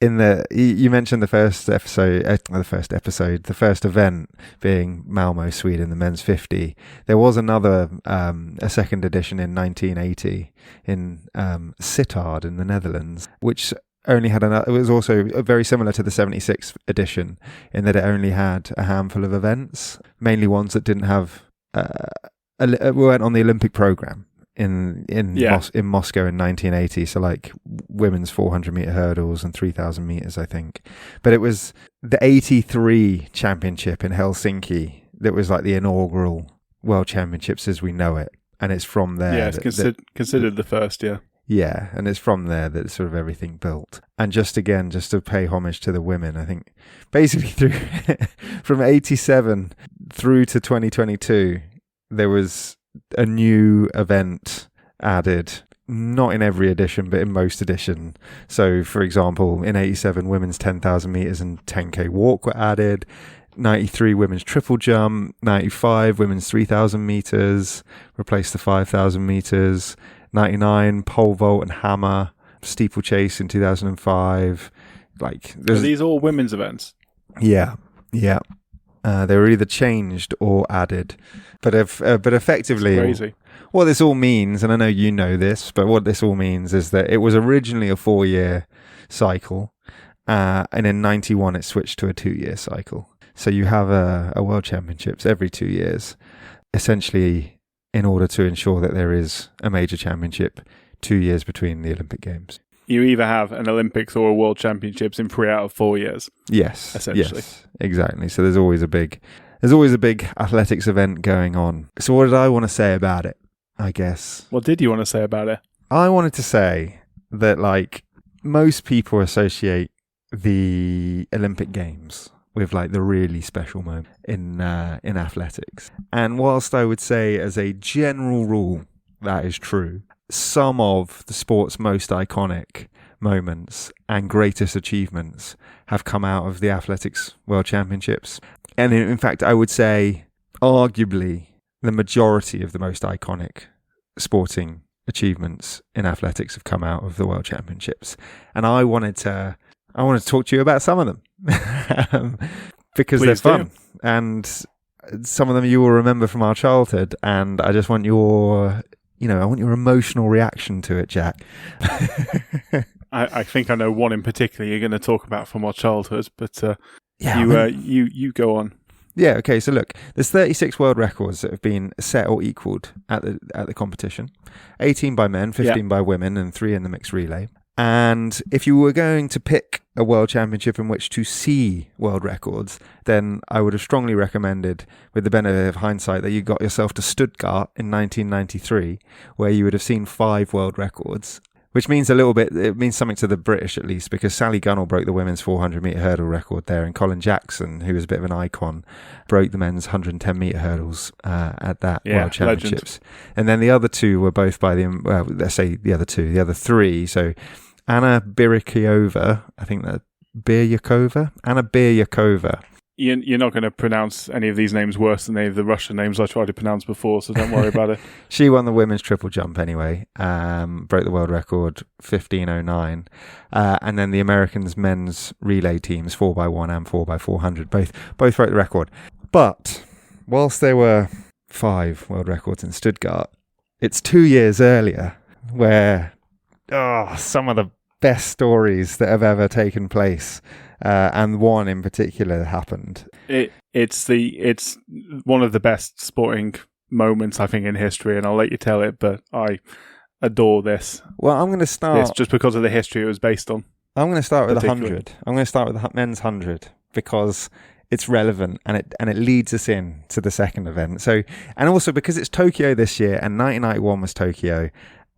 You mentioned the first event being Malmo, Sweden, the men's 50. There was another, a second edition in 1980 in Sittard in the Netherlands, which only had it was also very similar to the 76 edition in that it only had a handful of events, mainly ones that didn't have weren't on the Olympic program. In Moscow in 1980, so women's 400 meter hurdles and 3,000 meters, I think. But it was the 83 championship in Helsinki that was the inaugural World Championships as we know it, and it's from there. Yeah, it's considered the first. Yeah. Yeah, and it's from there that sort of everything built. And just to pay homage to the women, I think basically from 87 through to 2022, there was a new event added, not in every edition, but in most editions. So, for example, in 87, women's 10,000 meters and 10K walk were added. 93, women's triple jump. 95, women's 3,000 meters, replaced the 5,000 meters. 99, pole vault and hammer. Steeplechase in 2005. Are these all women's events? Yeah. They were either changed or added, but effectively, crazy. What this all means, and I know you know this, but what this all means is that it was originally a 4-year cycle, and in 91 it switched to a 2-year cycle. So you have a World Championships every 2 years, essentially, in order to ensure that there is a major championship 2 years between the Olympic Games. You either have an Olympics or a World Championships in 3 out of 4 years. Yes, essentially. Yes, exactly. So there's always a big athletics event going on. So what did I want to say about it? I guess. What did you want to say about it? I wanted to say that most people associate the Olympic Games with like the really special moment in athletics. And whilst I would say as a general rule that is true, some of the sport's most iconic moments and greatest achievements have come out of the Athletics World Championships. And in fact, I would say arguably the majority of the most iconic sporting achievements in athletics have come out of the World Championships. And I wanted to talk to you about some of them because Please they're fun. do. And some of them you will remember from our childhood. And I just want your emotional reaction to it, Jack. I think I know one in particular you're going to talk about from our childhood, but you go on. Yeah, okay, so look, there's 36 world records that have been set or equalled at the competition. 18 by men, 15 by women, and 3 in the mixed relay. And if you were going to pick a world championship in which to see world records, then I would have strongly recommended, with the benefit of hindsight, that you got yourself to Stuttgart in 1993, where you would have seen 5 world records. Which means it means something to the British at least, because Sally Gunnell broke the women's 400-metre hurdle record there, and Colin Jackson, who was a bit of an icon, broke the men's 110-metre hurdles at that World Championships. Legend. And then the other two were both by the other three, so Anna Biriakova, Anna Biriakova. You're not going to pronounce any of these names worse than any of the Russian names I tried to pronounce before, so don't worry about it. She won the women's triple jump anyway, broke the world record 15:09, and then the Americans' men's relay teams 4x1 and 4x400 both broke the record. But whilst there were 5 world records in Stuttgart, it's 2 years earlier where some of the best stories that have ever taken place. And one in particular happened. It's one of the best sporting moments I think in history, and I'll let you tell it. But I adore this. Well, I'm going to start this just because of the history it was based on. I'm going to start with the 100. I'm going to start with the men's 100 because it's relevant and it leads us in to the second event. So, and also because it's Tokyo this year and 1991 was Tokyo.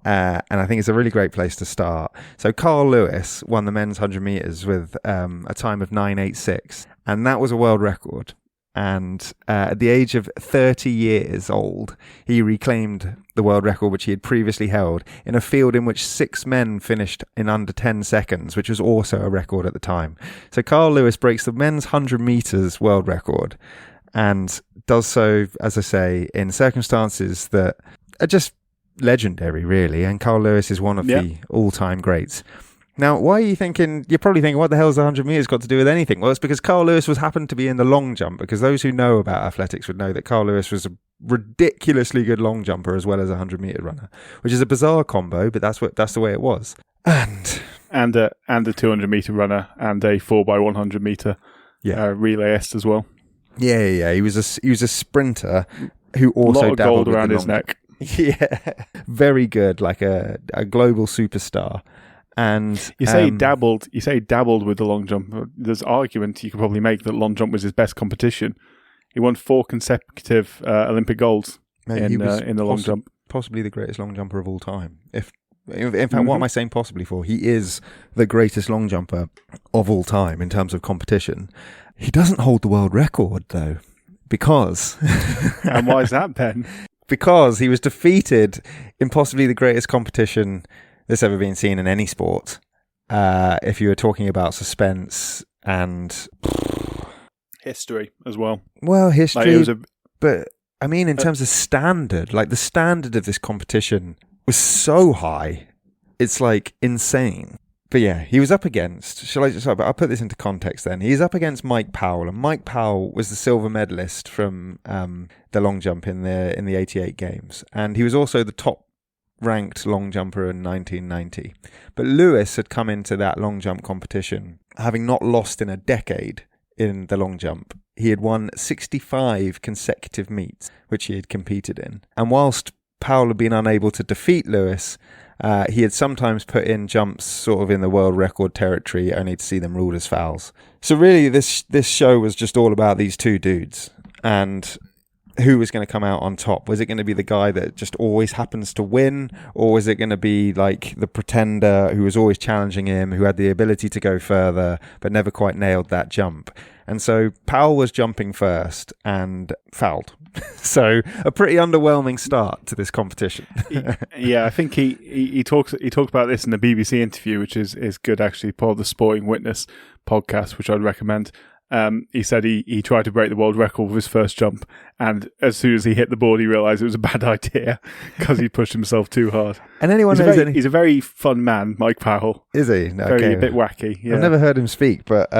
And I think it's a really great place to start. So Carl Lewis won the men's 100 metres with a time of 9:86, and that was a world record. And at the age of 30 years old, he reclaimed the world record which he had previously held in a field in which 6 men finished in under 10 seconds, which was also a record at the time. So Carl Lewis breaks the men's 100 metres world record and does so, as I say, in circumstances that are just legendary, really, and Carl Lewis is one of the all-time greats. Now, why are you thinking? You're probably thinking, what the hell's the 100 metres got to do with anything? Well, it's because Carl Lewis happened to be in the long jump, because those who know about athletics would know that Carl Lewis was a ridiculously good long jumper as well as a 100-metre runner, which is a bizarre combo, but that's the way it was. And a 200-metre runner and a 4x100-metre relayist as well. Yeah. He was a sprinter who also a lot of dabbled gold with around the his long neck. Yeah, very good, like a global superstar. And you say he dabbled with the long jump. There's argument you could probably make that long jump was his best competition. He won 4 consecutive Olympic golds in the long jump. Possibly the greatest long jumper of all time. In fact, what am I saying possibly for? He is the greatest long jumper of all time in terms of competition. He doesn't hold the world record though, because and why is that, Ben? Because he was defeated in possibly the greatest competition that's ever been seen in any sport. If you were talking about suspense and history as well. Well, history, but I mean, in terms of standard, like the standard of this competition was so high, it's like insane. But yeah, he was up against, I'll put this into context then. He's up against Mike Powell, and Mike Powell was the silver medalist from the long jump in the 88 games. And he was also the top ranked long jumper in 1990. But Lewis had come into that long jump competition, having not lost in a decade in the long jump. He had won 65 consecutive meets, which he had competed in. And whilst Powell had been unable to defeat Lewis, he had sometimes put in jumps sort of in the world record territory, only to see them ruled as fouls. So really, this show was just all about these two dudes. And who was going to come out on top. Was it going to be the guy that just always happens to win, or was it going to be like the pretender who was always challenging him, who had the ability to go further but never quite nailed that jump? And so Powell was jumping first and fouled. So a pretty underwhelming start to this competition. Yeah, I think he talked about this in the BBC interview, which is good actually, part of the Sporting Witness podcast, which I'd recommend. He said he tried to break the world record with his first jump, and as soon as he hit the board, he realised it was a bad idea because he pushed himself too hard. And anyone knows he's a very fun man, Mike Powell. Is he? Very a bit wacky. Yeah. I've never heard him speak, but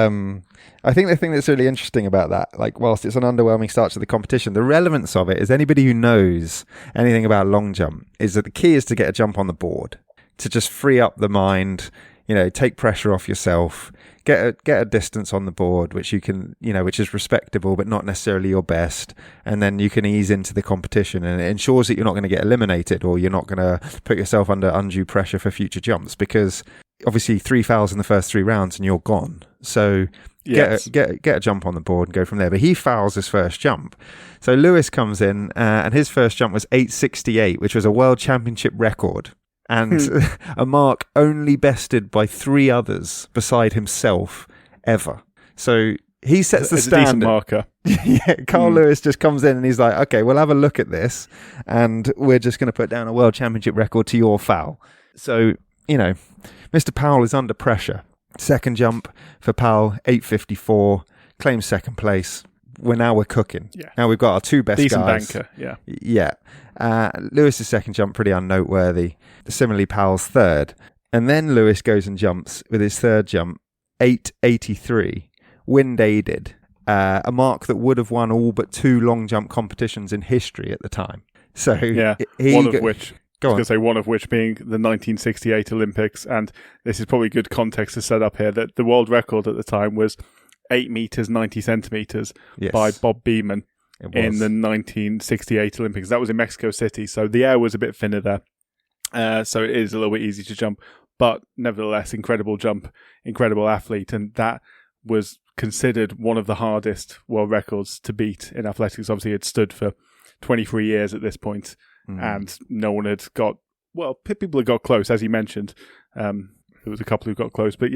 I think the thing that's really interesting about that, like whilst it's an underwhelming start to the competition, the relevance of it is anybody who knows anything about long jump is that the key is to get a jump on the board, to just free up the mind, take pressure off yourself. Get a distance on the board, which you can, which is respectable, but not necessarily your best. And then you can ease into the competition, and it ensures that you're not going to get eliminated, or you're not going to put yourself under undue pressure for future jumps, because obviously 3 fouls in the first 3 rounds and you're gone. So get a jump on the board and go from there. But he fouls his first jump. So Lewis comes in, and his first jump was 8.68, which was a world championship record. And a mark only bested by 3 others beside himself ever. So he sets the standard. A decent marker. Yeah, Carl Lewis just comes in and he's like, okay, we'll have a look at this, and we're just going to put down a world championship record to your foul. So, Mr. Powell is under pressure. Second jump for Powell, 8.54, claims second place. We're cooking. Yeah. Now we've got our 2 best decent guys. Decent banker, yeah. Yeah. Lewis's second jump, pretty unnoteworthy. Similarly, Powell's third. And then Lewis goes and jumps with his third jump, 8.83, wind aided, a mark that would have won all but 2 long jump competitions in history at the time. So one of which being the 1968 Olympics. And this is probably good context to set up here, that the world record at the time was 8 meters, 90 centimeters by Bob Beamon in the 1968 Olympics. That was in Mexico City. So the air was a bit thinner there. So it is a little bit easy to jump, but nevertheless, incredible jump, incredible athlete. And that was considered one of the hardest world records to beat in athletics. Obviously, it stood for 23 years at this point, and no one had got, people had got close, as you mentioned. There was a couple who got close, but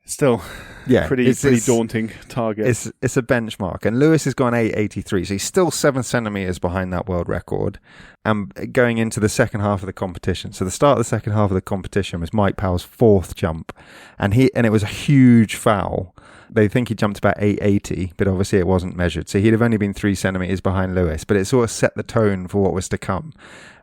still, pretty daunting target. It's a benchmark, and Lewis has gone 8.83, so he's still 7 centimeters behind that world record. And going into the second half of the competition, so the start of the second half of the competition was Mike Powell's 4th jump, and it was a huge foul. They think he jumped about 8.80, but obviously it wasn't measured, so he'd have only been 3 centimeters behind Lewis. But it sort of set the tone for what was to come.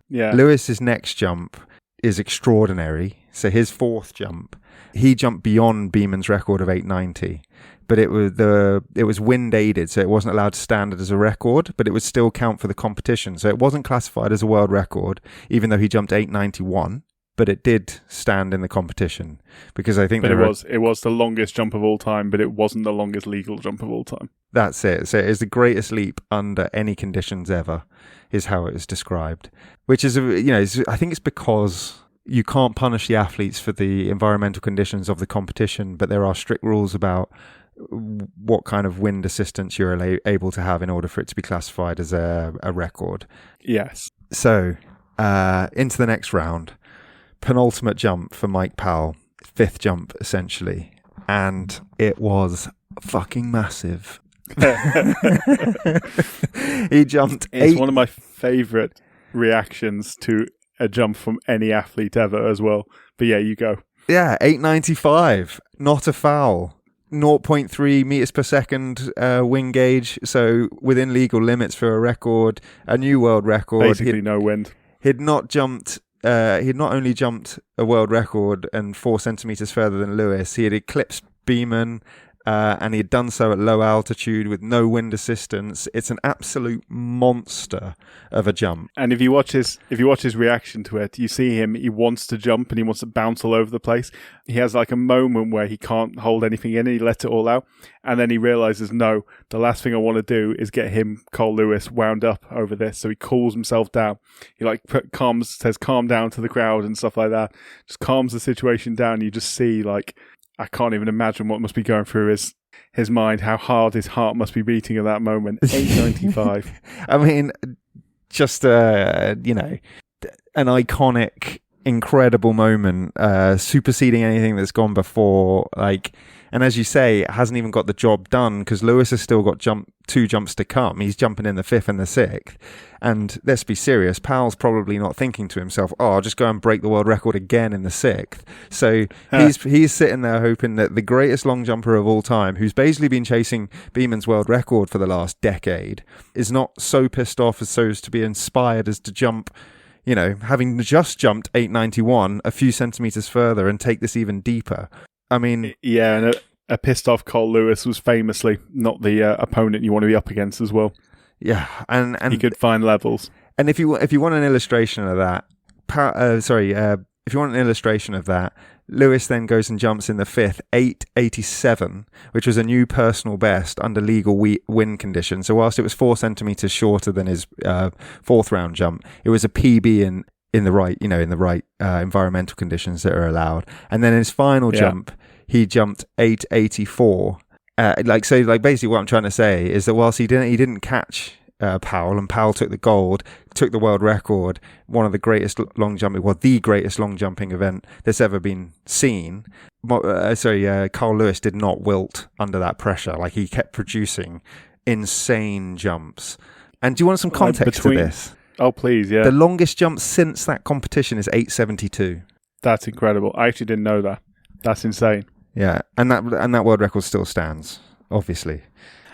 Yeah, Lewis's next jump is extraordinary. So his 4th jump, he jumped beyond Beamon's record of 8.90, but it was wind aided, so it wasn't allowed to stand as a record, but it would still count for the competition. So it wasn't classified as a world record, even though he jumped 8.91, but it did stand in the competition, because I think it was the longest jump of all time, but it wasn't the longest legal jump of all time. That's it. So it is the greatest leap under any conditions ever, is how it was described. Which is, I think it's because you can't punish the athletes for the environmental conditions of the competition, but there are strict rules about what kind of wind assistance you're able to have in order for it to be classified as a record. Yes. So, into the next round, penultimate jump for Mike Powell, 5th jump essentially, and it was fucking massive. He jumped. It's one of my favourite reactions to a jump from any athlete ever as well. But you go. Yeah, 8.95, not a foul. 0.3 meters per second wind gauge, so within legal limits for a record, a new world record. Basically no wind. He'd not only jumped a world record and 4 centimeters further than Lewis, he had eclipsed Beamon, and he had done so at low altitude with no wind assistance. It's an absolute monster of a jump. And if you watch his reaction to it, you see him. He wants to jump and he wants to bounce all over the place. He has like a moment where he can't hold anything in and he lets it all out, and then he realizes, no, the last thing I want to do is get him, Carl Lewis, wound up over this. So he cools himself down. He says calm down to the crowd and stuff like that. Just calms the situation down. You just see like I can't even imagine what must be going through his mind, how hard his heart must be beating at that moment. 8:95. I mean, just, an iconic, incredible moment, superseding anything that's gone before. And as you say, it hasn't even got the job done because Lewis has still got two jumps to come. He's jumping in the 5th and the 6th. And let's be serious, Powell's probably not thinking to himself, I'll just go and break the world record again in the 6th. So he's sitting there hoping that the greatest long jumper of all time, who's basically been chasing Beeman's world record for the last decade, is not so pissed off as to be inspired as to jump, having just jumped 891 a few centimetres further and take this even deeper. I mean, yeah, and a pissed off Carl Lewis was famously not the opponent you want to be up against as well. Yeah, and he could find levels. And if you want an illustration of that, if you want an illustration of that, Lewis then goes and jumps in the 5th, 887, which was a new personal best under legal wind conditions. So whilst it was 4 centimeters shorter than his 4th round jump, it was a PB in the right environmental conditions that are allowed. And then his final jump, he jumped 884. Basically what I'm trying to say is that whilst he didn't catch Powell, and Powell took the gold, took the world record, one of the greatest long jumping event that's ever been seen. Carl Lewis did not wilt under that pressure. He kept producing insane jumps. And do you want some context to this? Oh, please, yeah. The longest jump since that competition is 872. That's incredible. I actually didn't know that. That's insane. Yeah, and that world record still stands, obviously.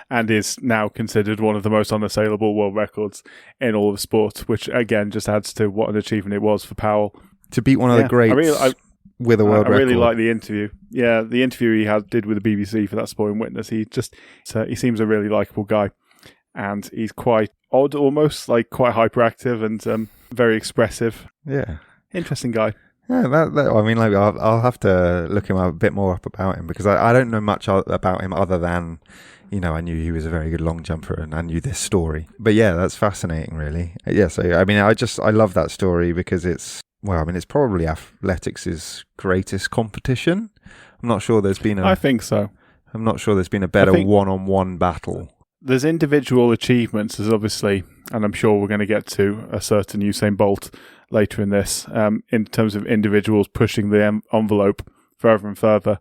And is now considered one of the most unassailable world records in all of sport, which, again, just adds to what an achievement it was for Powell. To beat one of the greats with a world record. I really like the interview. Yeah, the interview he did with the BBC for that Sporting Witness. He seems a really likeable guy. And he's quite odd almost, quite hyperactive and very expressive. Yeah. Interesting guy. Yeah, I'll have to look him up a bit more about him because I don't know much about him other than, I knew he was a very good long jumper and I knew this story. But yeah, that's fascinating, really. Yeah, so, I love that story because it's probably athletics' greatest competition. I'm not sure there's been I think so. I'm not sure there's been a better one-on-one battle. There's individual achievements, there's obviously, and I'm sure we're going to get to a certain Usain Bolt later in this, in terms of individuals pushing the envelope further and further,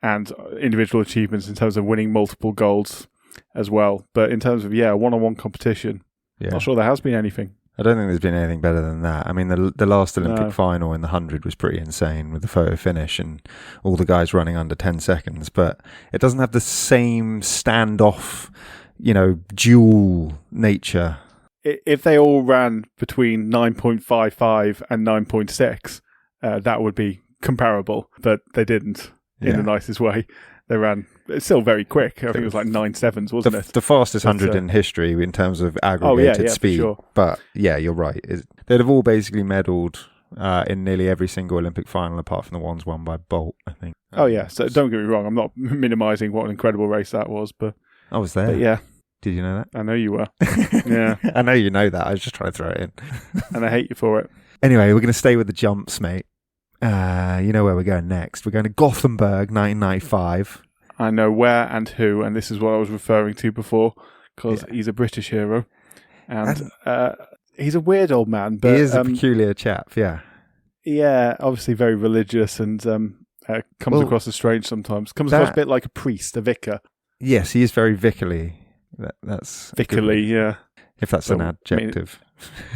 and individual achievements in terms of winning multiple golds as well. But in terms of, one-on-one competition, not sure there has been anything. I don't think there's been anything better than that. I mean, the last Olympic final in the 100 was pretty insane with the photo finish and all the guys running under 10 seconds, but it doesn't have the same standoff, dual nature. If they all ran between 9.55 and 9.6, that would be comparable, but they didn't in the nicest way. They ran, it's still very quick. I think it was 9.7s, wasn't it? The fastest 100 in history in terms of aggregated speed. For sure. But yeah, you're right. They'd have all basically medalled in nearly every single Olympic final apart from the ones won by Bolt, I think. Oh yeah, so don't get me wrong, I'm not minimising what an incredible race that was, but I was there. But yeah. Did you know that? I know you were. Yeah. I know you know that. I was just trying to throw it in. And I hate you for it. Anyway, we're going to stay with the jumps, mate. You know where we're going next. We're going to Gothenburg, 1995. I know where and who, and this is what I was referring to before, because he's a British hero. And he's a weird old man. But he is a peculiar chap, yeah. Yeah, obviously very religious and comes across as strange sometimes. Comes across a bit like a priest, a vicar. Yes, he is very vicarly. That's vicarly, yeah. If that's an adjective.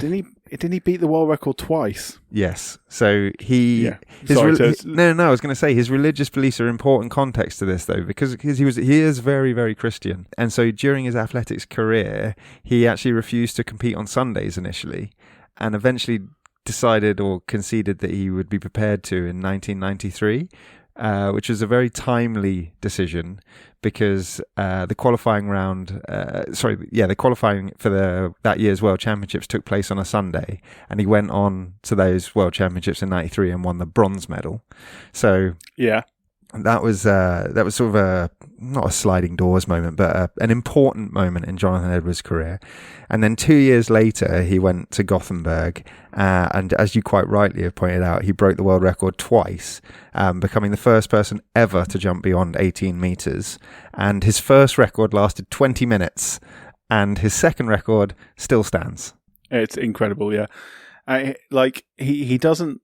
Didn't he beat the world record twice? Yes. So he. Yeah. I was going to say his religious beliefs are important context to this though, because he is very, very Christian, and so during his athletics career, he actually refused to compete on Sundays initially, and eventually decided or conceded that he would be prepared to in 1993. Which was a very timely decision because the qualifying for that year's World Championships took place on a Sunday, and he went on to those World Championships in '93 and won the bronze medal. So that was sort of not a sliding doors moment, but an important moment in Jonathan Edwards' career. And then 2 years later, he went to Gothenburg, and as you quite rightly have pointed out, he broke the world record twice, becoming the first person ever to jump beyond 18 meters. And his first record lasted 20 minutes, and his second record still stands. It's incredible, yeah. He doesn't.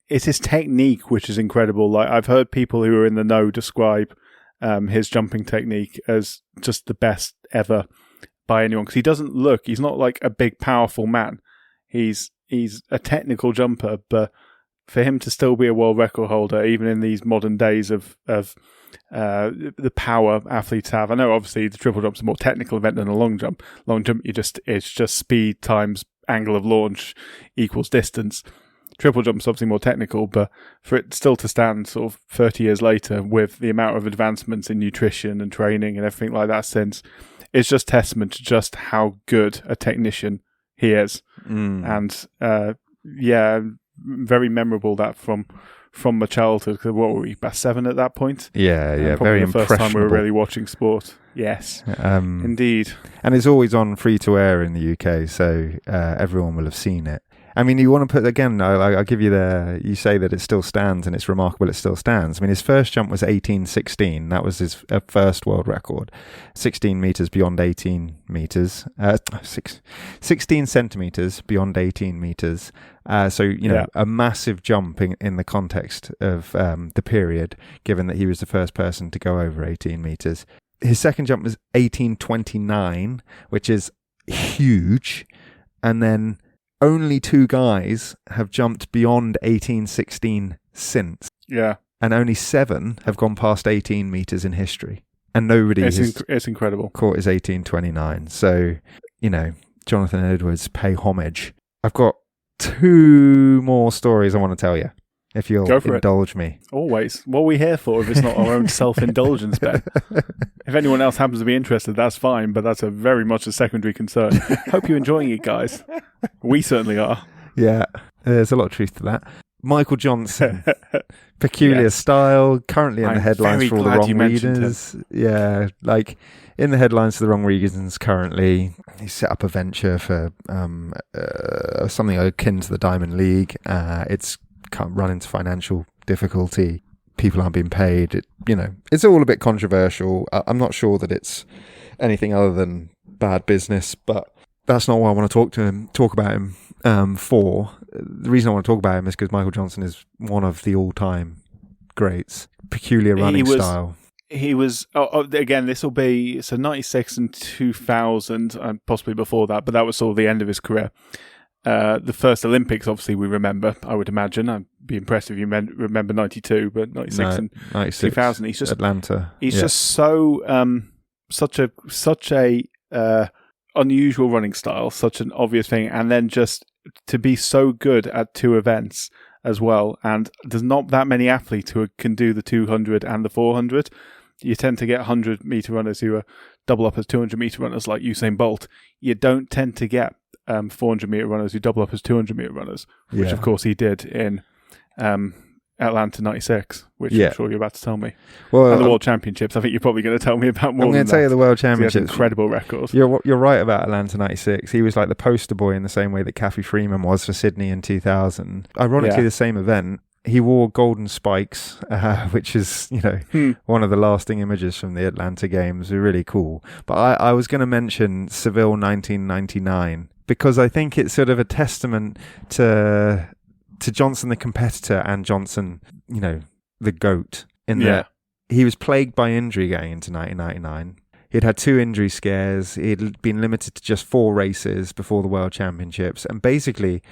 It's his technique which is incredible. Like, I've heard people who are in the know describe his jumping technique as just the best ever by anyone, because he's not like a big powerful man. He's a technical jumper, but for him to still be a world record holder, even in these modern days of the power athletes have. I know obviously the triple jump's a more technical event than a long jump. Long jump, it's just speed times angle of launch equals distance. Triple jump's obviously more technical, but for it still to stand sort of 30 years later with the amount of advancements in nutrition and training and everything like that since, it's just testament to just how good a technician he is. And very memorable that from my childhood. Because what were we, about 7 at that point? Yeah, very the impressionable. first time we were really watching sport. Yes, indeed. And it's always on free to air in the UK, so everyone will have seen it. I mean, you want to put, again, I'll give you you say that it still stands, and it's remarkable it still stands. I mean, his first jump was 18.16. That was his first world record. 16 metres beyond 18 metres. 16 centimetres beyond 18 metres. So, a massive jump in the context of the period, given that he was the first person to go over 18 metres. His second jump was 18.29, which is huge. And then only 2 guys have jumped beyond 18.16 since. Yeah. And only 7 have gone past 18 metres in history. And nobody it's incredible. Caught his 18.29. So, Jonathan Edwards, pay homage. I've got 2 more stories I want to tell you, if you'll indulge me. Always. What are we here for if it's not our own self-indulgence, Ben? If anyone else happens to be interested, that's fine, but that's very much a secondary concern. Hope you're enjoying it, guys. We certainly are. Yeah, there's a lot of truth to that. Michael Johnson, peculiar style, currently in the headlines for all the wrong reasons. Yeah, like in the headlines for the wrong reasons currently. He set up a venture for something akin to the Diamond League. It's run into financial difficulty. People aren't being paid. It's all a bit controversial. I'm not sure that it's anything other than bad business, but that's not what I want to talk about him for. The reason I want to talk about him is because Michael Johnson is one of the all-time greats. Peculiar running style. He was, again, this will be, 96 and 2000, and possibly before that, but that was sort of the end of his career. The first Olympics, obviously, we remember, I would imagine. I'd be impressed if you remember 92, but 96 and 2000. He's just Atlanta. He's just so, such a unusual running style, such an obvious thing, and then just to be so good at 2 events as well. And there's not that many athletes who can do the 200 and the 400. You tend to get 100-meter runners who are double up as 200-meter runners, like Usain Bolt. You don't tend to get 400-meter runners who double up as 200-meter runners, which of course he did in Atlanta 96, which I'm sure you're about to tell me. Well, and the World Championships, I think you're probably going to tell me about more. I'm going to tell you the World Championships. He has incredible records. You're right about Atlanta 96. He was like the poster boy in the same way that Kathy Freeman was for Sydney in 2000. Ironically, the same event. He wore golden spikes, which is, one of the lasting images from the Atlanta Games. They're really cool. But I was going to mention Seville 1999 because I think it's sort of a testament to Johnson the competitor and Johnson, the GOAT, in that he was plagued by injury going into 1999. He'd had 2 injury scares. He'd been limited to just 4 races before the World Championships. And basically,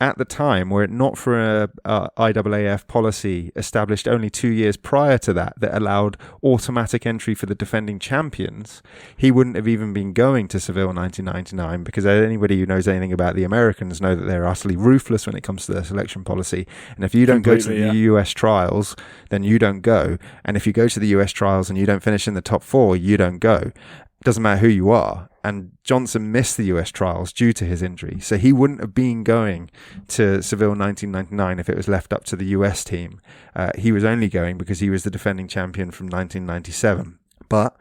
at the time, were it not for a IAAF policy established only 2 years prior to that allowed automatic entry for the defending champions, he wouldn't have even been going to Seville 1999, because anybody who knows anything about the Americans know that they're utterly ruthless when it comes to their selection policy. And if you don't go to the US trials, then you don't go. And if you go to the US trials and you don't finish in the top 4, you don't go. It doesn't matter who you are. and Johnson missed the US trials due to his injury. So he wouldn't have been going to Seville 1999 if it was left up to the US team. He was only going because he was the defending champion from 1997. But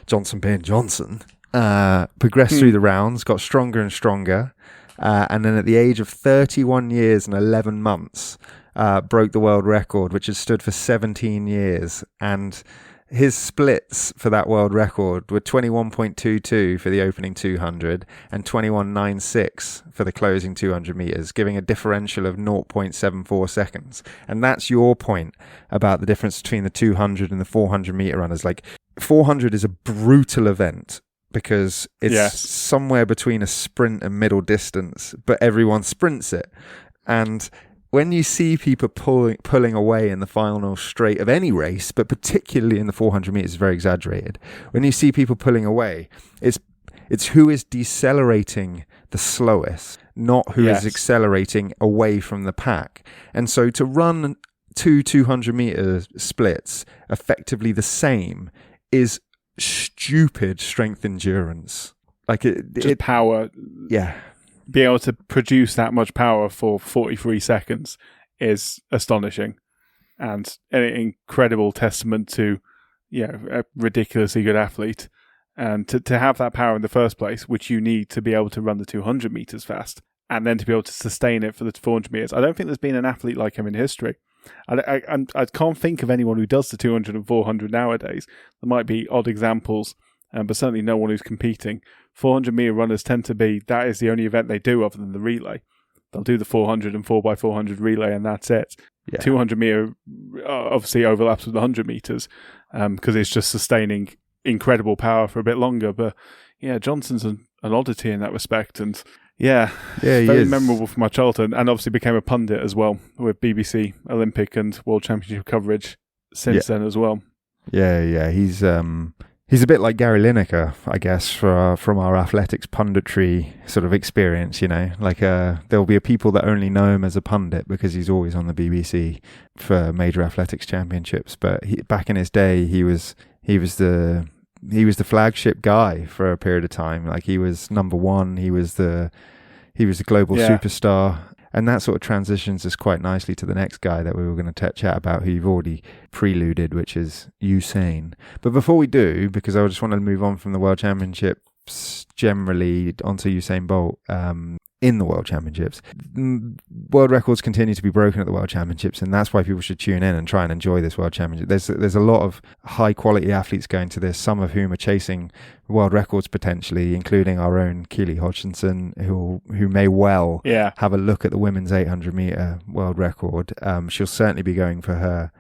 Johnson being Johnson, progressed through the rounds, got stronger and stronger, and then at the age of 31 years and 11 months, broke the world record, which had stood for 17 years. And his splits for that world record were 21.22 for the opening 200 and 21.96 for the closing 200 meters, giving a differential of 0.74 seconds. And that's your point about the difference between the 200 and the 400 meter runners. Like, 400 is a brutal event because it's somewhere between a sprint and middle distance, but everyone sprints it. And when you see people pulling away in the final straight of any race, but particularly in the 400 meters, very exaggerated. When you see people pulling away, it's who is decelerating the slowest, not who is accelerating away from the pack. And so to run two 200 meter splits effectively the same is stupid strength endurance. Like it power. Yeah. Be able to produce that much power for 43 seconds is astonishing, and an incredible testament to a ridiculously good athlete. And to have that power in the first place, which you need to be able to run the 200 meters fast, and then to be able to sustain it for the 400 meters. I don't think there's been an athlete like him in history. I can't think of anyone who does the 200 and 400 nowadays. There might be odd examples, but certainly no one who's competing. 400 meter runners tend to be, that is the only event they do other than the relay. They'll do the 400 and 4x400 relay, and that's it. 200 meter obviously overlaps with the 100 meters because it's just sustaining incredible power for a bit longer. But Johnson's an oddity in that respect, and very memorable from my childhood, and obviously became a pundit as well with BBC Olympic and World Championship coverage since then as well. He's a bit like Gary Lineker, I guess, from our athletics punditry sort of experience, like there'll be people that only know him as a pundit because he's always on the BBC for major athletics championships. But back in his day, he was the flagship guy for a period of time. Like, he was number one. He was the global superstar. And that sort of transitions us quite nicely to the next guy that we were going to chat about, who you've already preluded, which is Usain. But before we do, because I just want to move on from the World Championships generally onto Usain Bolt in the World Championships. World records continue to be broken at the World Championships, and that's why people should tune in and try and enjoy this World Championship. There's a lot of high-quality athletes going to this, some of whom are chasing world records potentially, including our own Keely Hodgkinson, who may well have a look at the women's 800-meter world record. She'll certainly be going for her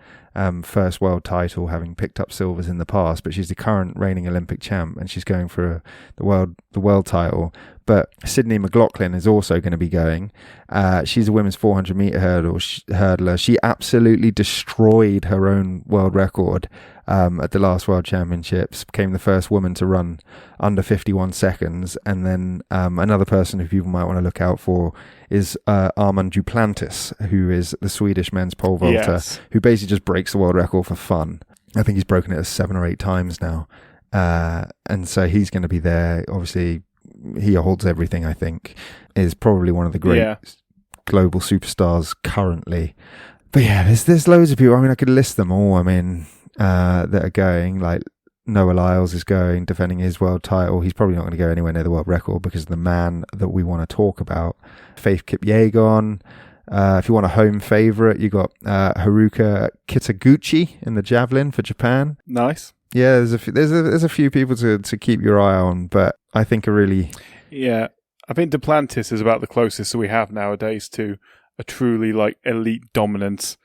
first world title, having picked up silvers in the past, but she's the current reigning Olympic champ, and she's going for the world title. But Sydney McLaughlin is also going to be going. She's a women's 400 meter hurdler. She absolutely destroyed her own world record at the last World Championships, became the first woman to run under 51 seconds. And then another person who people might want to look out for is Armand Duplantis, who is the Swedish men's pole vaulter, who basically just breaks the world record for fun. I think he's broken it 7 or 8 times now. And so he's going to be there. Obviously, he holds everything, I think, is probably one of the great global superstars currently. But there's loads of people. I mean, I could list them all. I mean, that are going, like Noah Lyles is going, defending his world title. He's probably not going to go anywhere near the world record because of the man that we want to talk about. Faith Kipyegon. If you want a home favourite, you got Haruka Kitaguchi in the javelin for Japan. Nice. Yeah, there's a few people to keep your eye on, but I think are really... Yeah, I think Duplantis is about the closest we have nowadays to a truly elite dominance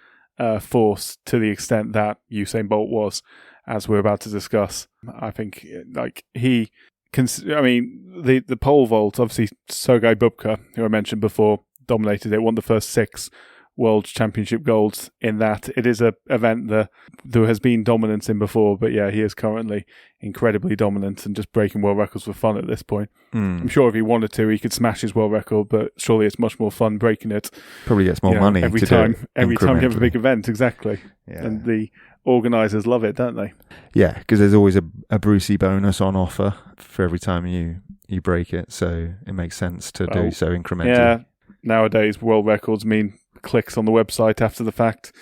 force, to the extent that Usain Bolt was, as we're about to discuss. I think the pole vault, obviously Sergei Bubka, who I mentioned before, dominated it, won the first 6 World Championship golds in that. It is an event that there has been dominance in before, but he is currently incredibly dominant and just breaking world records for fun at this point. I'm sure if he wanted to, he could smash his world record, but surely it's much more fun breaking it. Probably gets more money every time you have a big event, exactly. And the organisers love it, don't they? Yeah, because there's always a Brucey bonus on offer for every time you break it, so it makes sense to do so incrementally. Yeah, nowadays world records mean clicks on the website after the fact,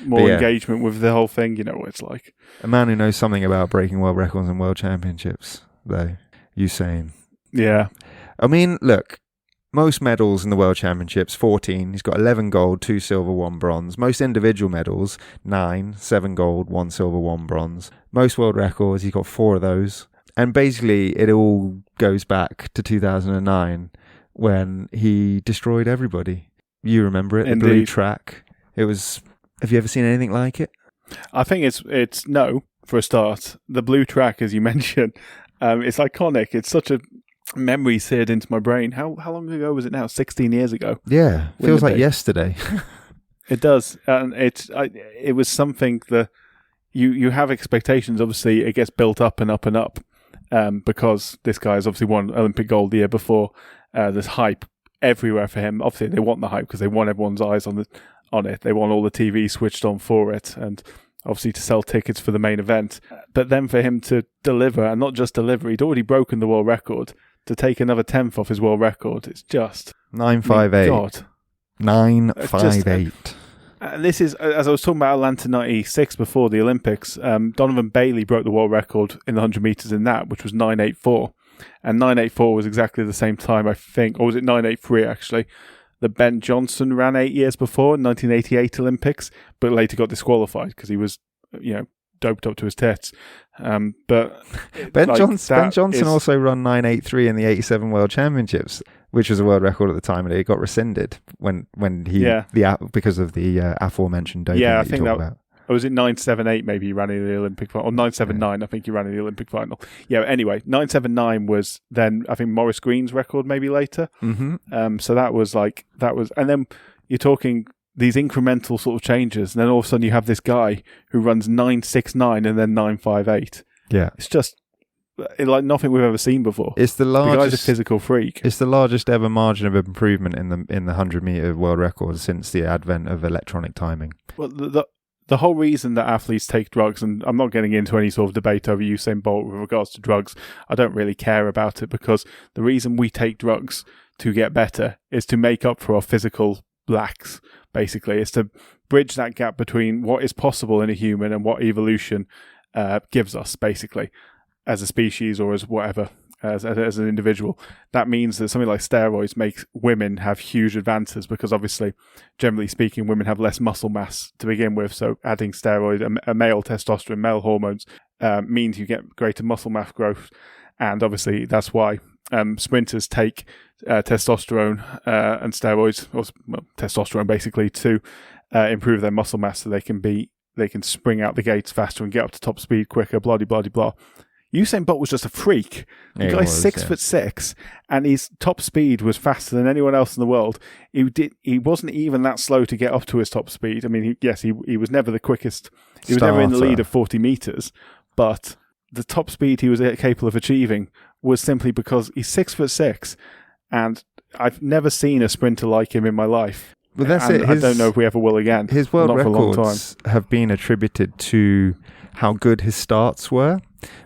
more engagement with the whole thing. You know what it's like. A man who knows something about breaking world records and world championships, though, Usain. Yeah. I mean, look, most medals in the World Championships, 14. He's got 11 gold, 2 silver, 1 bronze. Most individual medals, 9, 7 gold, 1 silver, 1 bronze. Most world records, he's got 4 of those. And basically, it all goes back to 2009 when he destroyed everybody. You remember it, the blue track. It was... Have you ever seen anything like it? I think it's no, for a start. The blue track, as you mentioned, it's iconic. It's such a... memory seared into my brain. How long ago was it now? 16 years ago. Yeah, feels like yesterday. It does, and it was something that you have expectations. Obviously, it gets built up and up and up because this guy has obviously won Olympic gold the year before. There's hype everywhere for him. Obviously, they want the hype because they want everyone's eyes on it. They want all the TV switched on for it, and obviously to sell tickets for the main event. But then for him to deliver, and not just deliver, he'd already broken the world record. To take another 10th off his world record, it's just 958. God, 958. This is, as I was talking about Atlanta 96 before the Olympics. Donovan Bailey broke the world record in the 100 meters in that, which was 984, and 984 was exactly the same time, I think, or was it 983 actually? That Ben Johnson ran 8 years before in 1988 Olympics, but later got disqualified because he was, doped up to his tits. But Ben Johnson also run 983 in the 87 World Championships, which was a world record at the time, and it got rescinded when he because of the aforementioned doping. Yeah, I that think that about. Or was it 978 maybe he ran in the Olympic final, or 979 I think he ran in the Olympic final. Yeah, anyway, 979 was then I think Maurice Green's record maybe later. Mm-hmm. So that was, and then you're talking these incremental sort of changes, and then all of a sudden you have this guy who runs 969 and then 958. Yeah, it's just like nothing we've ever seen before. It's the largest. The guy's a physical freak. It's the largest ever margin of improvement in the 100-meter world record since the advent of electronic timing. Well, the whole reason that athletes take drugs, and I'm not getting into any sort of debate over Usain Bolt with regards to drugs. I don't really care about it, because the reason we take drugs to get better is to make up for our physical lacks. Basically, it's to bridge that gap between what is possible in a human and what evolution gives us, basically, as a species or as whatever, as an individual. That means that something like steroids makes women have huge advances, because obviously, generally speaking, women have less muscle mass to begin with. So adding steroid, a male testosterone, male hormones, means you get greater muscle mass growth. And obviously, that's why sprinters take testosterone and steroids, or testosterone basically, to improve their muscle mass, so they can spring out the gates faster and get up to top speed quicker. Blah blah blah blah. Usain Bolt was just a freak. The guy's 6'6", and his top speed was faster than anyone else in the world. He wasn't even that slow to get up to his top speed. I mean, he was never the quickest. He was never in the lead of 40 meters, but the top speed he was capable of achieving was simply because he's 6'6", and I've never seen a sprinter like him in my life. Well, that's and it. I don't know if we ever will again. His world Not for a long records time. have been attributed to how good his starts were,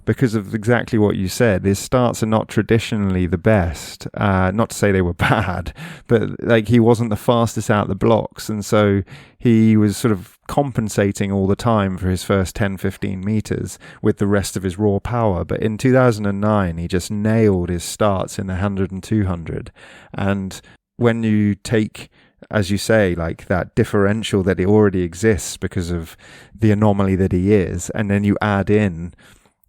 because of exactly what you said. His starts are not traditionally the best. Not to say they were bad, but like, he wasn't the fastest out the blocks, and so he was sort of compensating all the time for his first 10-15 meters with the rest of his raw power. But in 2009, he just nailed his starts in the 100 and 200. And when you take, as you say, like that differential that it already exists because of the anomaly that he is, and then you add in,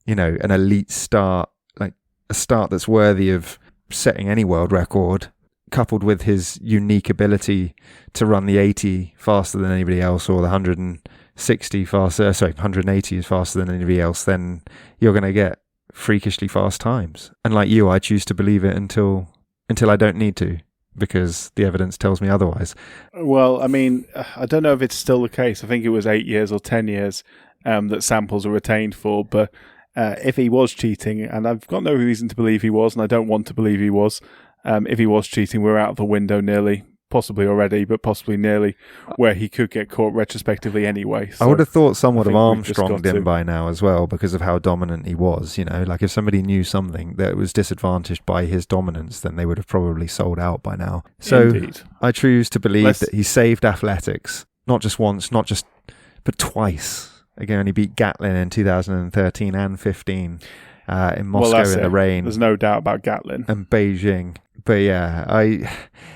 an elite start, like a start that's worthy of setting any world record, coupled with his unique ability to run the 80 faster than anybody else, or the 180 is faster than anybody else, then you're going to get freakishly fast times. And like you, I choose to believe it until I don't need to, because the evidence tells me otherwise. Well, I mean, I don't know if it's still the case. I think it was 8 years or 10 years that samples are retained for, but if he was cheating, and I've got no reason to believe he was, and I don't want to believe he was, if he was cheating, we're out of the window nearly, possibly already, but possibly nearly where he could get caught retrospectively anyway. So I would have thought some would have we've just Armstronged got him to. by now as well because of how dominant he was. You know, like if somebody knew something that was disadvantaged by his dominance, then they would have probably sold out by now. So Indeed. I choose to believe that he saved athletics, not just once, but twice. Again, he beat Gatlin in 2013 and 15 in Moscow in the rain. There's no doubt about Gatlin. And Beijing. But yeah,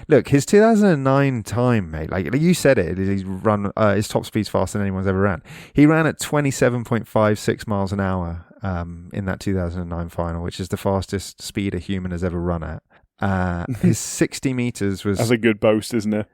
look, his 2009 time, mate, like you said it, he's run, his top speed's faster than anyone's ever ran. He ran at 27.56 miles an hour in that 2009 final, which is the fastest speed a human has ever run at. His 60 meters was... That's a good boast, isn't it?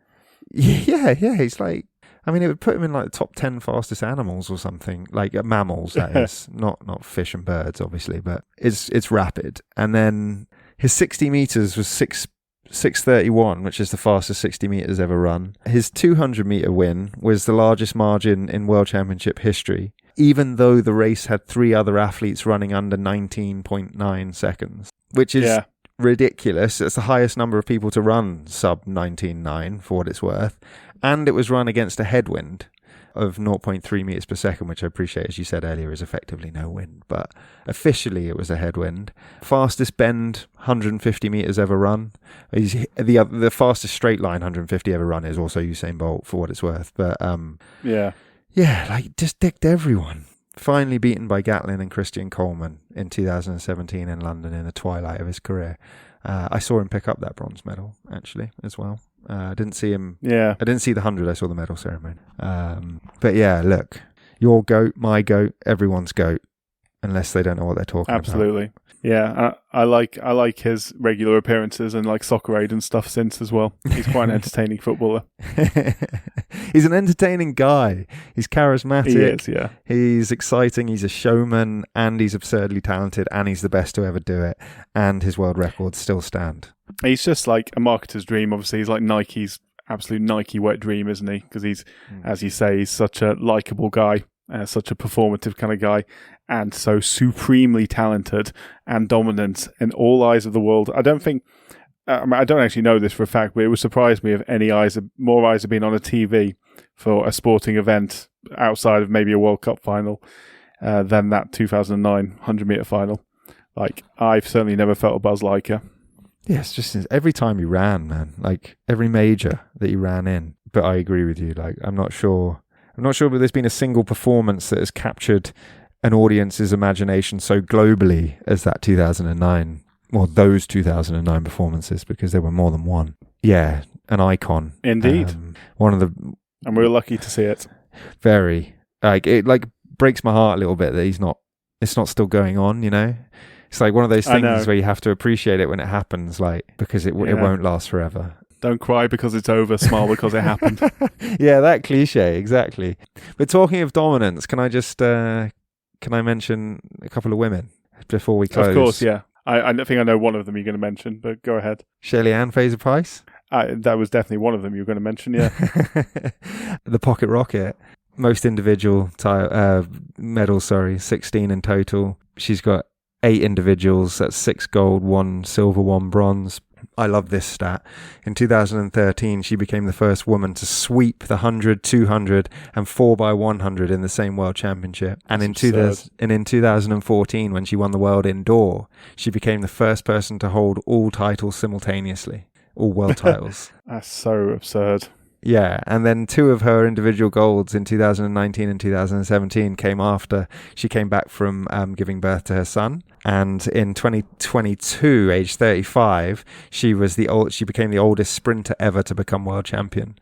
Yeah, he's like... I mean, it would put him in like the top 10 fastest animals or something, like mammals, that is. Not fish and birds, obviously, but it's rapid. And then his 60 meters was 6:31, which is the fastest 60 meters ever run. His 200 meter win was the largest margin in World Championship history, even though the race had 3 other athletes running under 19.9 seconds, which is ridiculous. It's the highest number of people to run sub 19.9 for what it's worth. And it was run against a headwind of 0.3 meters per second, which I appreciate, as you said earlier, is effectively no wind. But officially, it was a headwind. Fastest bend, 150 meters ever run. The fastest straight line, 150 ever run, is also Usain Bolt, for what it's worth. But yeah, like just dicked everyone. Finally beaten by Gatlin and Christian Coleman in 2017 in London in the twilight of his career. I saw him pick up that bronze medal, actually, as well. I didn't see him. Yeah. I didn't see the 100. I saw the medal ceremony. But yeah, look, your goat, my goat, everyone's goat, unless they don't know what they're talking about. Absolutely. Yeah, I like his regular appearances and like Soccer Aid and stuff since as well. He's quite an entertaining footballer. He's an entertaining guy. He's charismatic. He is, yeah. He's exciting. He's a showman, and he's absurdly talented, and he's the best to ever do it. And his world records still stand. He's just like a marketer's dream. Obviously, he's like Nike's absolute Nike wet dream, isn't he? Because he's, as you say, he's such a likable guy, such a performative kind of guy, and so supremely talented and dominant in all eyes of the world. I don't think, I don't actually know this for a fact, but it would surprise me if more eyes have been on a TV for a sporting event outside of maybe a World Cup final than that 2009 100-meter final. Like, I've certainly never felt a buzz like her. Yeah, it's just every time he ran, man, like every major that he ran in. But I agree with you. Like, I'm not sure, but there's been a single performance that has captured an audience's imagination so globally as that 2009. Well, those 2009 performances, because there were more than one. Yeah, an icon. Indeed. One of the... And we're lucky to see it. Very. Like, it like breaks my heart a little bit that it's not still going on, you know? It's like one of those things where you have to appreciate it when it happens, like, because it won't last forever. Don't cry because it's over, smile because it happened. Yeah, that cliche, exactly. But talking of dominance, can I mention a couple of women before we close? Of course, yeah. I think I know one of them you're going to mention, but go ahead. Shirley-Ann Fraser-Price? That was definitely one of them you were going to mention, yeah. The Pocket Rocket. Most individual medals, 16 in total. She's got 8 individuals, that's 6 gold, 1 silver, 1 bronze. I love this stat. In 2013, she became the first woman to sweep the 100, 200 and 4x100 in the same World Championship. And in 2014, when she won the World Indoor, she became the first person to hold all titles simultaneously, all world titles. That's so absurd. Yeah, and then 2 of her individual golds in 2019 and 2017 came after she came back from giving birth to her son. And in 2022, age 35, she became the oldest sprinter ever to become world champion.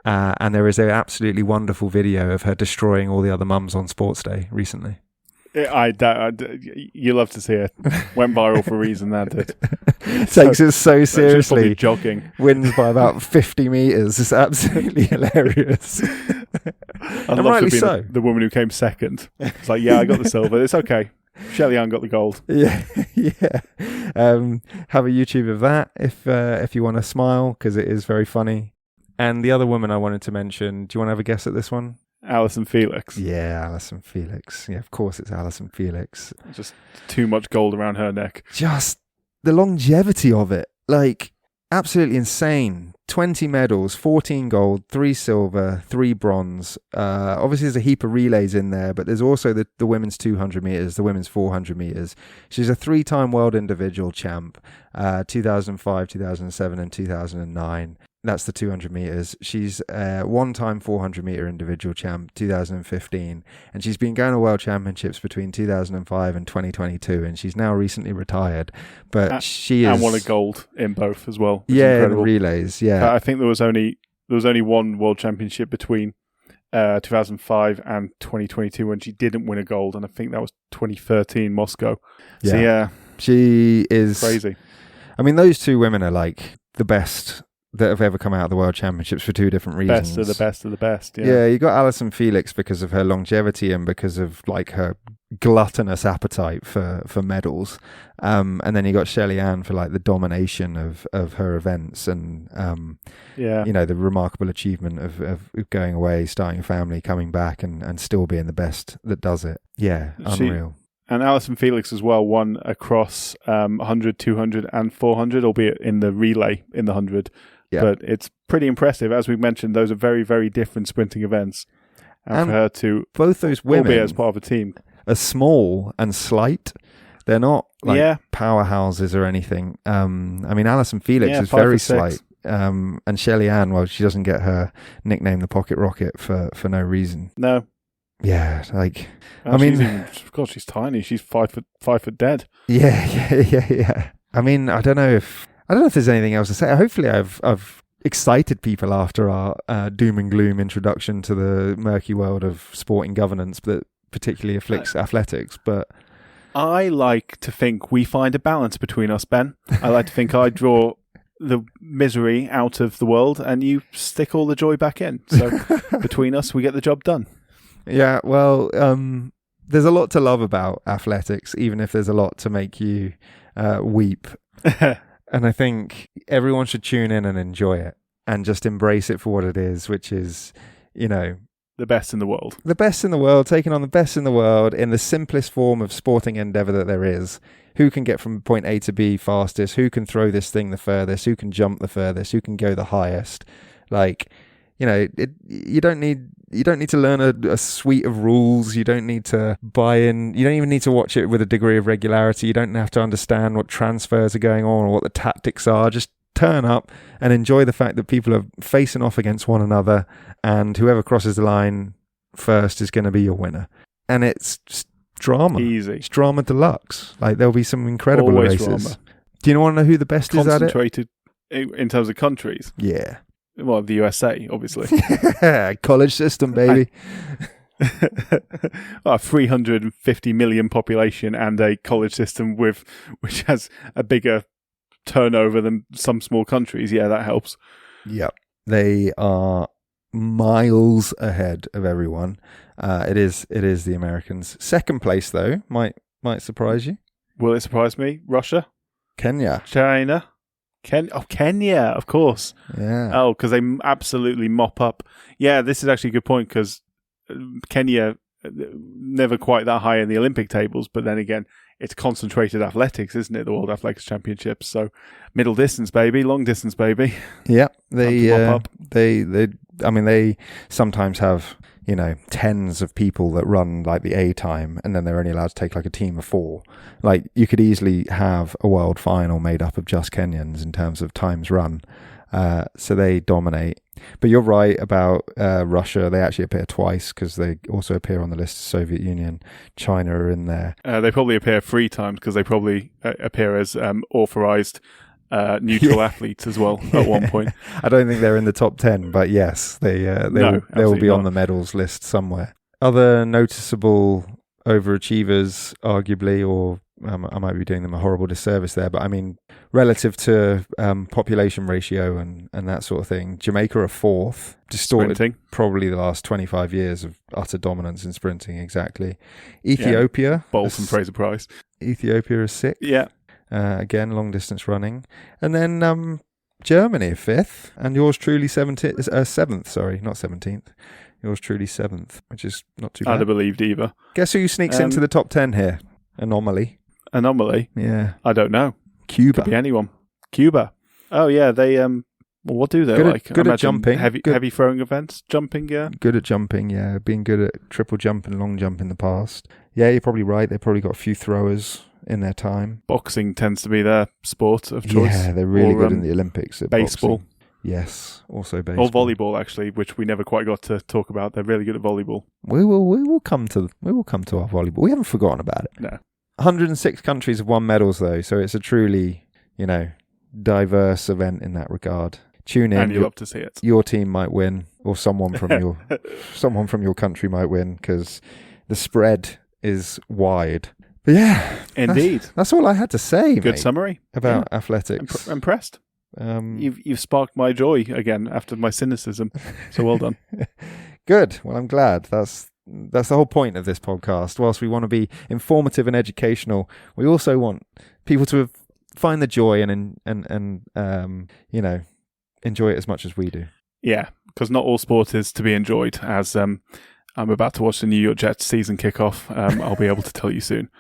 And there is an absolutely wonderful video of her destroying all the other mums on Sports Day recently. You love to see it. Went viral for a reason, that did. Takes it so seriously. Jogging. Wins by about 50 metres. It's absolutely hilarious. I'd love to be the woman who came second. It's like, yeah, I got the silver. It's okay. Shirley-Ann got the gold. Yeah. Have a YouTube of that if you want to smile, because it is very funny. And the other woman I wanted to mention, do you want to have a guess at this one? Alison Felix. Yeah, Alison Felix. Yeah, of course it's Alison Felix. Just too much gold around her neck. Just the longevity of it. Like, absolutely insane. 20 medals, 14 gold, 3 silver, 3 bronze. Obviously, there's a heap of relays in there, but there's also the women's 200 metres, the women's 400 metres. She's a 3-time world individual champ, 2005, 2007 and 2009. That's the 200 metres. She's a 1-time 400 metre individual champ, 2015. And she's been going to world championships between 2005 and 2022. And she's now recently retired. But she is... And won a gold in both as well. Yeah, in the relays, yeah. I think there was only one world championship between 2005 and 2022 when she didn't win a gold. And I think that was 2013 Moscow. Yeah. So, yeah. She is... Crazy. I mean, those two women are like the best that have ever come out of the World Championships for 2 different reasons. Best of the best of the best, yeah. Yeah, you got Alison Felix because of her longevity and because of like her gluttonous appetite for medals. And then you got Shelley Ann for like the domination of her events and, you know, the remarkable achievement of going away, starting a family, coming back and still being the best that does it. Yeah, unreal. And Alison Felix as well won across 100, 200 and 400, albeit in the relay in the 100. Yeah. But it's pretty impressive. As we mentioned, those are very, very different sprinting events. And for her to both those women be as part of a team are small and slight. They're not like powerhouses or anything. I mean, Alison Felix is very slight. And Shelley Ann, well, she doesn't get her nickname the Pocket Rocket for no reason. No. Yeah, like she's tiny. She's 5 foot dead. Yeah. I mean, I don't know if there's anything else to say. Hopefully, I've excited people after our doom and gloom introduction to the murky world of sporting governance that particularly afflicts athletics. But I like to think we find a balance between us, Ben. I like to think I draw the misery out of the world, and you stick all the joy back in. So between us, we get the job done. Yeah, well, there's a lot to love about athletics, even if there's a lot to make you weep. And I think everyone should tune in and enjoy it and just embrace it for what it is, which is, you know... the best in the world. The best in the world, taking on the best in the world in the simplest form of sporting endeavour that there is. Who can get from point A to B fastest? Who can throw this thing the furthest? Who can jump the furthest? Who can go the highest? Like... You know, you don't need to learn a suite of rules. You don't need to buy in. You don't even need to watch it with a degree of regularity. You don't have to understand what transfers are going on or what the tactics are. Just turn up and enjoy the fact that people are facing off against one another, and whoever crosses the line first is going to be your winner. And it's just drama. Easy. It's drama deluxe. Like, there'll be some incredible Always races. Drama. Do you want to know who the best is at it? Concentrated in terms of countries. Yeah. Well, the USA, obviously. College system, baby. 350 million population and a college system which has a bigger turnover than some small countries. Yeah, that helps. Yep. They are miles ahead of everyone. It is the Americans. Second place, though, might surprise you. Will it surprise me? Russia? Kenya. China? Kenya, of course. Yeah. Oh, because they absolutely mop up. Yeah, this is actually a good point because Kenya, never quite that high in the Olympic tables, but then again, it's concentrated athletics, isn't it? The World Athletics Championships. So middle distance, baby, long distance, baby. Yeah, they sometimes have, you know, tens of people that run like the A time, and then they're only allowed to take like a team of 4. Like, you could easily have a world final made up of just Kenyans in terms of times run. So they dominate. But you're right about Russia. They actually appear twice because they also appear on the list of Soviet Union. China are in there. They probably appear 3 times because they probably appear as authorized neutral athletes as well at one point. I don't think they're in the top 10, but yes, they will be on the medals list somewhere. Other noticeable overachievers, arguably, or I might be doing them a horrible disservice there, but I mean, relative to population ratio and that sort of thing, Jamaica are 4th, distorted sprinting. Probably the last 25 years of utter dominance in sprinting, exactly. Ethiopia. Yeah, Bolt and Fraser Price. Ethiopia is 6th. Yeah. Again, long distance running. And then Germany 5th, and yours truly 7th, sorry, not 17th. Yours truly 7th, which is not too bad. I'd have believed either. Guess who sneaks into the top 10 here? Anomaly. Yeah. I don't know. Cuba. Could be anyone. Cuba. Oh yeah, they Well, what do they Good at- like? good I at imagine jumping. Heavy throwing events. Jumping, yeah. Good at jumping, yeah. Being good at triple jump and long jump in the past. Yeah, you're probably right. They've probably got a few throwers in their time. Boxing tends to be their sport of choice. Yeah, they're really Or, good in the Olympics at baseball. boxing. Yes, also baseball. Or volleyball, actually, which we never quite got to talk about. They're really good at volleyball. We will come to our volleyball. We haven't forgotten about it. No. 106 countries have won medals though, so it's a truly, diverse event in that regard. Tune in. And you love to see it. Your team might win, or someone from your country might win, because the spread is wide. But yeah, Indeed. That's all I had to say. Good mate, summary about athletics. Impressed. You've sparked my joy again after my cynicism. So well done. Good. Well, I'm glad. That's the whole point of this podcast. Whilst we want to be informative and educational, we also want people to find the joy and enjoy it as much as we do. Yeah, because not all sport is to be enjoyed. As I'm about to watch the New York Jets season kickoff, I'll be able to tell you soon.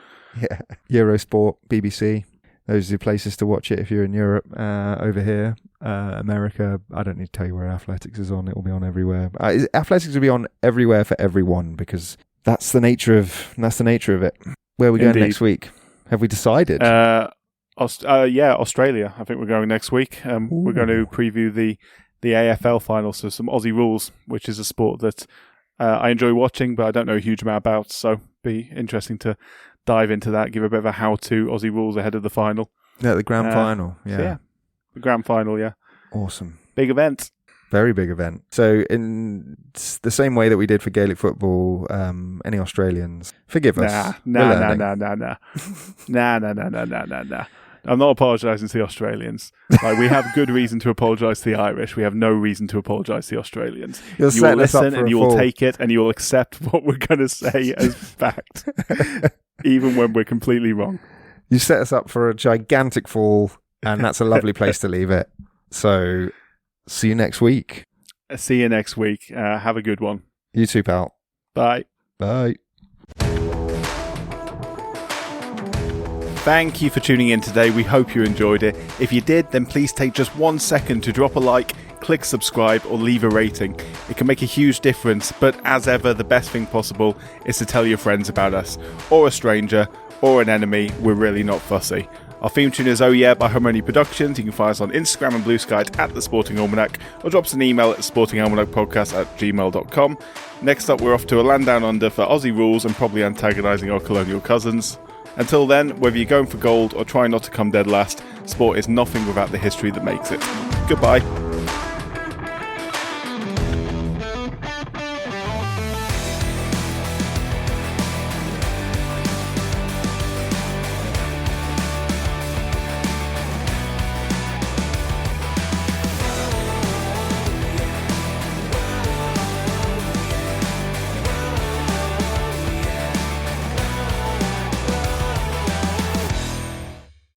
Yeah, Eurosport, BBC. Those are the places to watch it if you're in Europe. Over here, America, I don't need to tell you where athletics is on. It will be on everywhere. Athletics will be on everywhere for everyone, because that's the nature of it. Where are we going Indeed. next week? Have we decided? Australia. I think we're going next week. We're going to preview the AFL final, so some Aussie rules, which is a sport that I enjoy watching, but I don't know a huge amount about. So be interesting to dive into that, give a bit of a how-to Aussie rules ahead of the final. Yeah, the grand final. Yeah. So yeah, the grand final. Yeah, Awesome. big event. Very big event. So in the same way that we did for Gaelic football, any Australians, forgive us. Nah. I'm not apologising to the Australians. Like, we have good reason to apologise to the Irish. We have no reason to apologise to the Australians. You're You will setting us up listen for and a you will fall. take it and you will accept what we're going to say as fact, even when we're completely wrong. You set us up for a gigantic fall, and that's a lovely place to leave it. So, see you next week. See you next week. Have a good one. You too, pal. Bye. Bye. Thank you for tuning in today. We hope you enjoyed it. If you did, then please take just 1 second to drop a like, click subscribe, or leave a rating. It can make a huge difference, but as ever, the best thing possible is to tell your friends about us, or a stranger, or an enemy. We're really not fussy. Our theme tune is Oh Yeah by Harmony Productions. You can find us on Instagram and Blue Sky at The Sporting Almanac, or drop us an email at sportingalmanacpodcast@gmail.com. Next up, we're off to a land down under for Aussie rules and probably antagonising our colonial cousins. Until then, whether you're going for gold or trying not to come dead last, sport is nothing without the history that makes it. Goodbye.